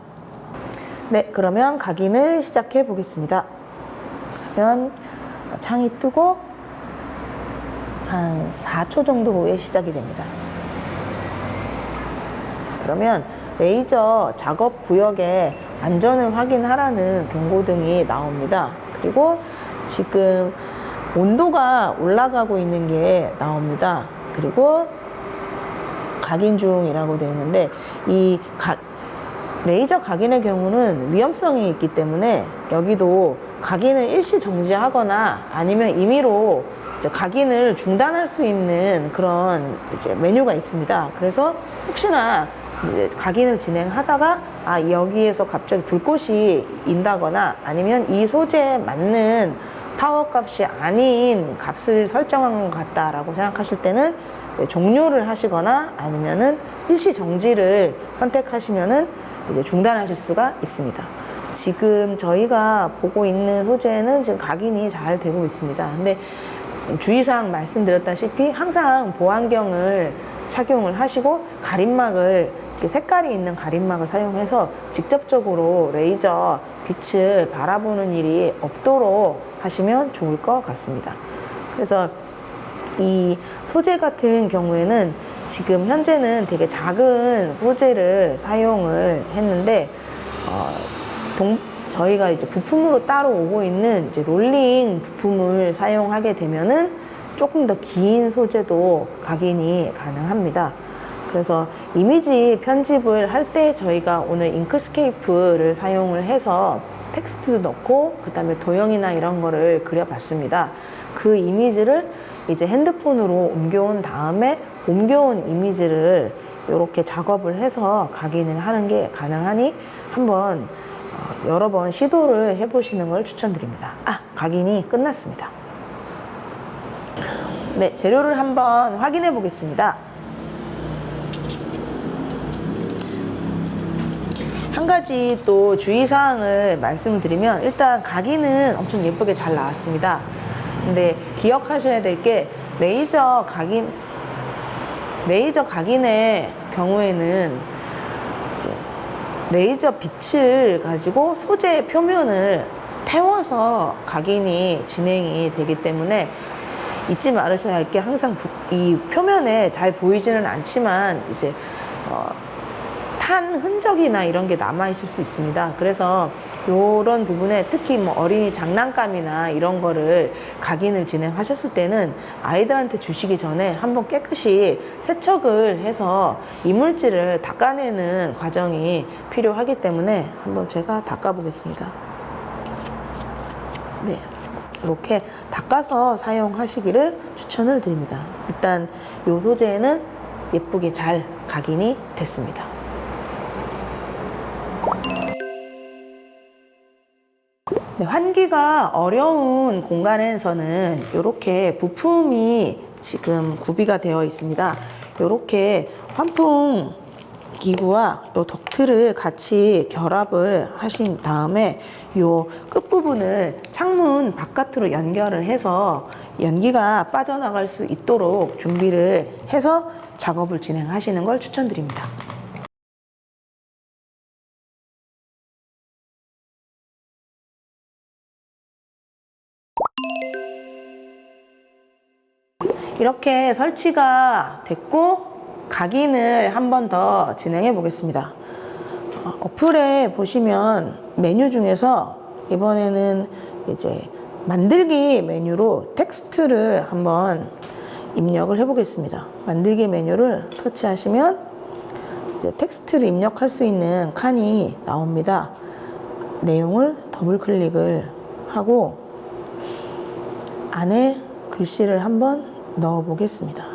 네, 그러면 각인을 시작해 보겠습니다. 그러면 창이 뜨고 한 4초 정도 후에 시작이 됩니다. 그러면 레이저 작업 구역에 안전을 확인하라는 경고등이 나옵니다. 그리고 지금 온도가 올라가고 있는 게 나옵니다. 그리고 각인 중이라고 되어 있는데, 이 레이저 각인의 경우는 위험성이 있기 때문에 여기도 각인을 일시 정지하거나 아니면 임의로 이제 각인을 중단할 수 있는 그런 이제 메뉴가 있습니다. 그래서 혹시나 이제 각인을 진행하다가 여기에서 갑자기 불꽃이 인다거나 아니면 이 소재에 맞는 파워 값이 아닌 값을 설정한 것 같다라고 생각하실 때는 종료를 하시거나 아니면은 일시 정지를 선택하시면은 이제 중단하실 수가 있습니다. 지금 저희가 보고 있는 소재는 지금 각인이 잘 되고 있습니다. 근데 주의사항 말씀드렸다시피 항상 보안경을 착용을 하시고 가림막을 이렇게 색깔이 있는 가림막을 사용해서 직접적으로 레이저 빛을 바라보는 일이 없도록 하시면 좋을 것 같습니다. 그래서 이 소재 같은 경우에는 지금 현재는 되게 작은 소재를 사용을 했는데 저희가 이제 부품으로 따로 오고 있는 이제 롤링 부품을 사용하게 되면은 조금 더 긴 소재도 각인이 가능합니다. 그래서 이미지 편집을 할 때 저희가 오늘 잉크스케이프를 사용을 해서 텍스트도 넣고 그 다음에 도형이나 이런 거를 그려봤습니다. 그 이미지를 이제 핸드폰으로 옮겨온 다음에 옮겨온 이미지를 이렇게 작업을 해서 각인을 하는 게 가능하니 한번 여러 번 시도를 해보시는 걸 추천드립니다. 각인이 끝났습니다. 네, 재료를 한번 확인해 보겠습니다. 한 가지 또 주의사항을 말씀드리면, 일단 각인은 엄청 예쁘게 잘 나왔습니다. 근데 기억하셔야 될 게 레이저 각인의 경우에는 이제 레이저 빛을 가지고 소재 표면을 태워서 각인이 진행이 되기 때문에 잊지 말으셔야 할 게, 항상 이 표면에 잘 보이지는 않지만 이제 탄 흔적이나 이런 게 남아 있을 수 있습니다. 그래서 이런 부분에 특히 뭐 어린이 장난감이나 이런 거를 각인을 진행하셨을 때는 아이들한테 주시기 전에 한번 깨끗이 세척을 해서 이물질을 닦아내는 과정이 필요하기 때문에 한번 제가 닦아 보겠습니다. 네, 이렇게 닦아서 사용하시기를 추천을 드립니다. 일단 이 소재는 예쁘게 잘 각인이 됐습니다. 네, 환기가 어려운 공간에서는 이렇게 부품이 지금 구비가 되어 있습니다. 이렇게 환풍 기구와 요 덕트를 같이 결합을 하신 다음에 요 끝부분을 창문 바깥으로 연결을 해서 연기가 빠져나갈 수 있도록 준비를 해서 작업을 진행하시는 걸 추천드립니다. 이렇게 설치가 됐고 각인을 한 번 더 진행해 보겠습니다. 어플에 보시면 메뉴 중에서 이번에는 이제 만들기 메뉴로 텍스트를 한번 입력을 해 보겠습니다. 만들기 메뉴를 터치하시면 이제 텍스트를 입력할 수 있는 칸이 나옵니다. 내용을 더블 클릭을 하고 안에 글씨를 한번 넣어 보겠습니다.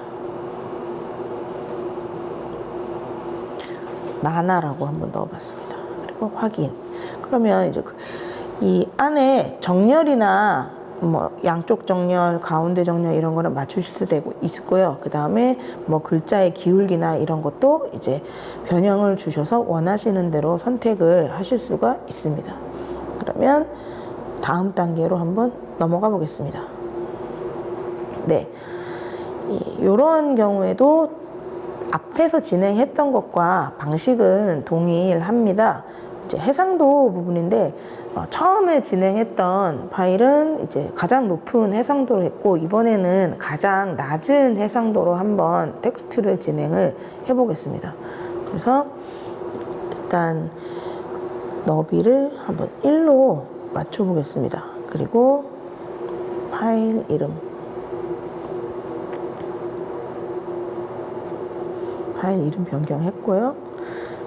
만화라고 한번 넣어 봤습니다. 그리고 확인. 그러면 이제 이 안에 정렬이나 뭐 양쪽 정렬, 가운데 정렬 이런 거를 맞추실 수도 있고요. 그 다음에 뭐 글자의 기울기나 이런 것도 이제 변형을 주셔서 원하시는 대로 선택을 하실 수가 있습니다. 그러면 다음 단계로 한번 넘어가 보겠습니다. 네. 이런 경우에도 앞에서 진행했던 것과 방식은 동일합니다. 이제 해상도 부분인데 처음에 진행했던 파일은 이제 가장 높은 해상도로 했고 이번에는 가장 낮은 해상도로 한번 텍스트를 진행을 해 보겠습니다. 그래서 일단 너비를 한번 1로 맞춰 보겠습니다. 그리고 파일 이름 변경했고요.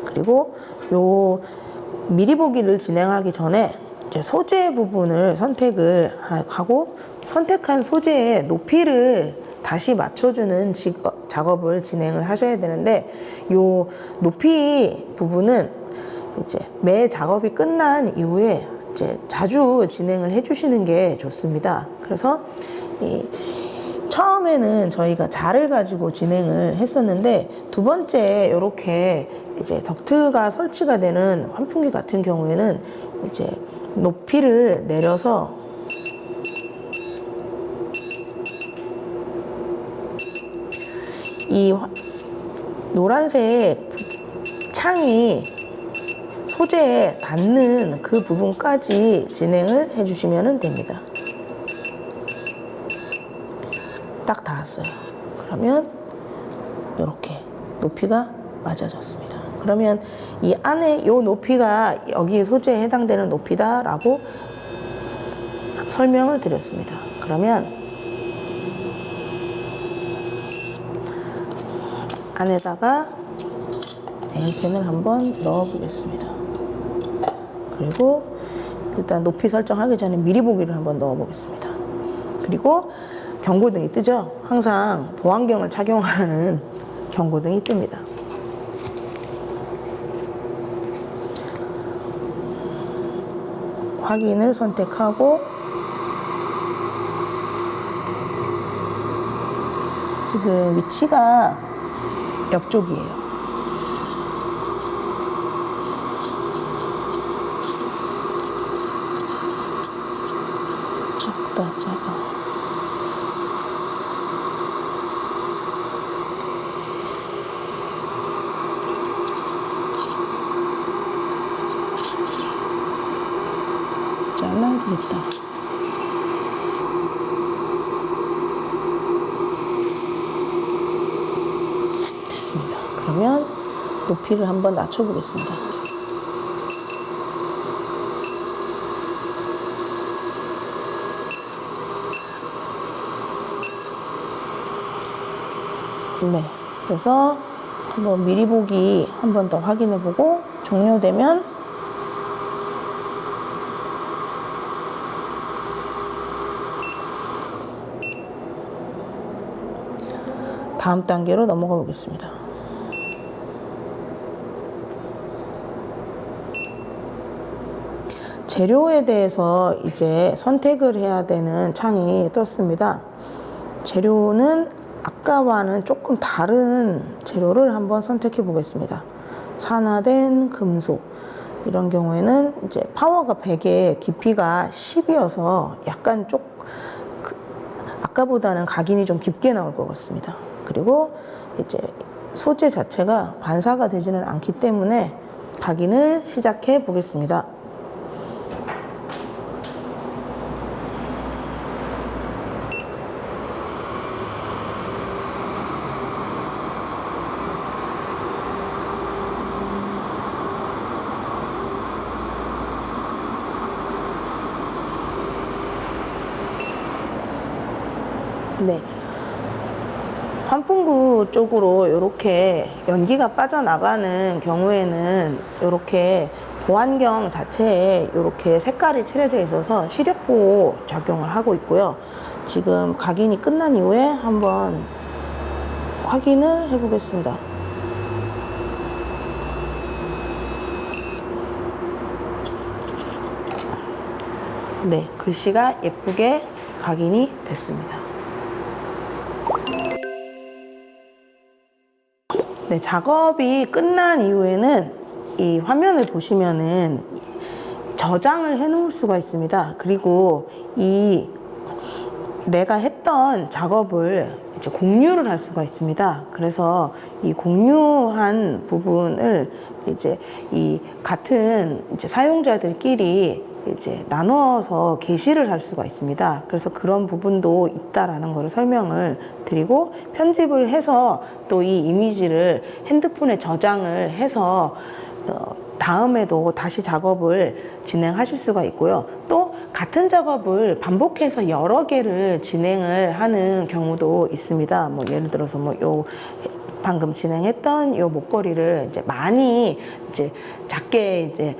그리고 요 미리 보기를 진행하기 전에 이제 소재 부분을 선택을 하고 선택한 소재의 높이를 다시 맞춰주는 작업을 진행을 하셔야 되는데 요 높이 부분은 이제 매 작업이 끝난 이후에 이제 자주 진행을 해주시는 게 좋습니다. 그래서 처음에는 저희가 자를 가지고 진행을 했었는데 두 번째 이렇게 이제 덕트가 설치가 되는 환풍기 같은 경우에는 이제 높이를 내려서 이 노란색 창이 소재에 닿는 그 부분까지 진행을 해주시면 됩니다. 딱 닿았어요. 그러면 이렇게 높이가 맞아졌습니다. 그러면 이 안에 이 높이가 여기 소재에 해당되는 높이다 라고 설명을 드렸습니다. 그러면 안에다가 네일펜을 한번 넣어 보겠습니다. 그리고 일단 높이 설정하기 전에 미리 보기를 한번 넣어 보겠습니다. 그리고 경고등이 뜨죠. 항상 보안경을 착용하는 경고등이 뜹니다. 확인을 선택하고 지금 위치가 옆쪽이에요. 작아. 잘라야겠다. 됐습니다. 그러면 높이를 한번 낮춰보겠습니다. 네. 그래서 한번 미리 보기 한 번 더 확인해 보고 종료되면 다음 단계로 넘어가 보겠습니다. 재료에 대해서 이제 선택을 해야 되는 창이 떴습니다. 재료는 아까와는 조금 다른 재료를 한번 선택해 보겠습니다. 산화된 금속. 이런 경우에는 이제 파워가 100에 깊이가 10이어서 약간 아까보다는 각인이 좀 깊게 나올 것 같습니다. 그리고 이제 소재 자체가 반사가 되지는 않기 때문에 각인을 시작해 보겠습니다. 네. 환풍구 쪽으로 이렇게 연기가 빠져나가는 경우에는 이렇게 보안경 자체에 이렇게 색깔이 칠해져 있어서 시력보호 작용을 하고 있고요. 지금 각인이 끝난 이후에 한번 확인을 해 보겠습니다. 네, 글씨가 예쁘게 각인이 됐습니다. 네, 작업이 끝난 이후에는 이 화면을 보시면은 저장을 해 놓을 수가 있습니다. 그리고 이 내가 했던 작업을 이제 공유를 할 수가 있습니다. 그래서 이 공유한 부분을 이제 이 같은 이제 사용자들끼리 이제 나눠서 게시를 할 수가 있습니다. 그래서 그런 부분도 있다라는 것을 설명을 드리고, 편집을 해서 또 이 이미지를 핸드폰에 저장을 해서 다음에도 다시 작업을 진행하실 수가 있고요. 또 같은 작업을 반복해서 여러 개를 진행을 하는 경우도 있습니다. 뭐 예를 들어서 방금 진행했던 요 목걸이를 이제 많이 이제 작게 이제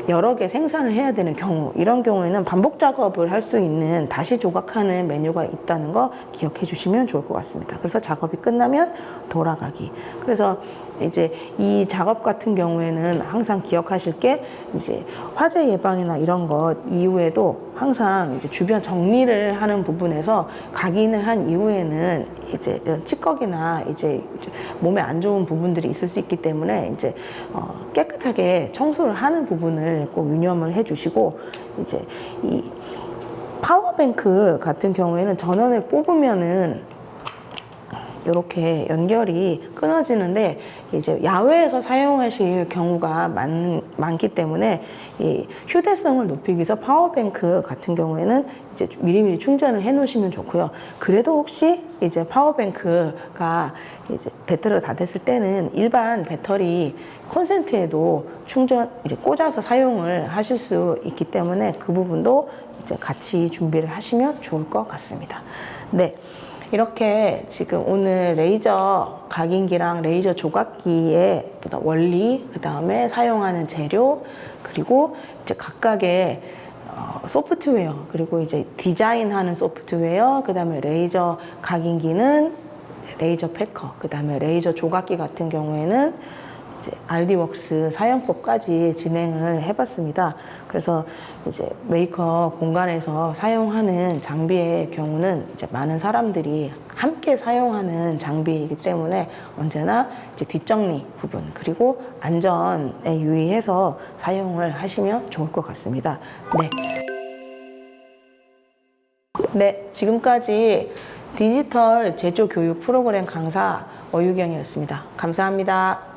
여러 개 생산을 해야 되는 경우, 이런 경우에는 반복 작업을 할 수 있는 다시 조각하는 메뉴가 있다는 거 기억해 주시면 좋을 것 같습니다. 그래서 작업이 끝나면 돌아가기. 그래서 이제 이 작업 같은 경우에는 항상 기억하실 게, 이제 화재 예방이나 이런 것 이후에도 항상 이제 주변 정리를 하는 부분에서 각인을 한 이후에는 이제 찌꺼기나 이제 몸에 안 좋은 부분들이 있을 수 있기 때문에 이제 깨끗하게 청소를 하는 부분을 꼭 유념을 해 주시고, 이제 이 파워뱅크 같은 경우에는 전원을 뽑으면은 이렇게 연결이 끊어지는데, 이제 야외에서 사용하실 경우가 많기 때문에 이 휴대성을 높이기 위해서 파워뱅크 같은 경우에는 이제 미리미리 충전을 해 놓으시면 좋고요. 그래도 혹시 이제 파워뱅크가 이제 배터리가 다 됐을 때는 일반 배터리 콘센트에도 이제 꽂아서 사용을 하실 수 있기 때문에 그 부분도 이제 같이 준비를 하시면 좋을 것 같습니다. 네. 이렇게 지금 오늘 레이저 각인기랑 레이저 조각기의 원리, 그 다음에 사용하는 재료, 그리고 이제 각각의 소프트웨어, 그리고 이제 디자인하는 소프트웨어, 그 다음에 레이저 각인기는 레이저 패커, 그 다음에 레이저 조각기 같은 경우에는 이제 RD웍스 사용법까지 진행을 해봤습니다. 그래서 이제 메이커 공간에서 사용하는 장비의 경우는 이제 많은 사람들이 함께 사용하는 장비이기 때문에 언제나 이제 뒷정리 부분, 그리고 안전에 유의해서 사용을 하시면 좋을 것 같습니다. 네. 네, 지금까지 디지털 제조 교육 프로그램 강사 어유경이었습니다. 감사합니다.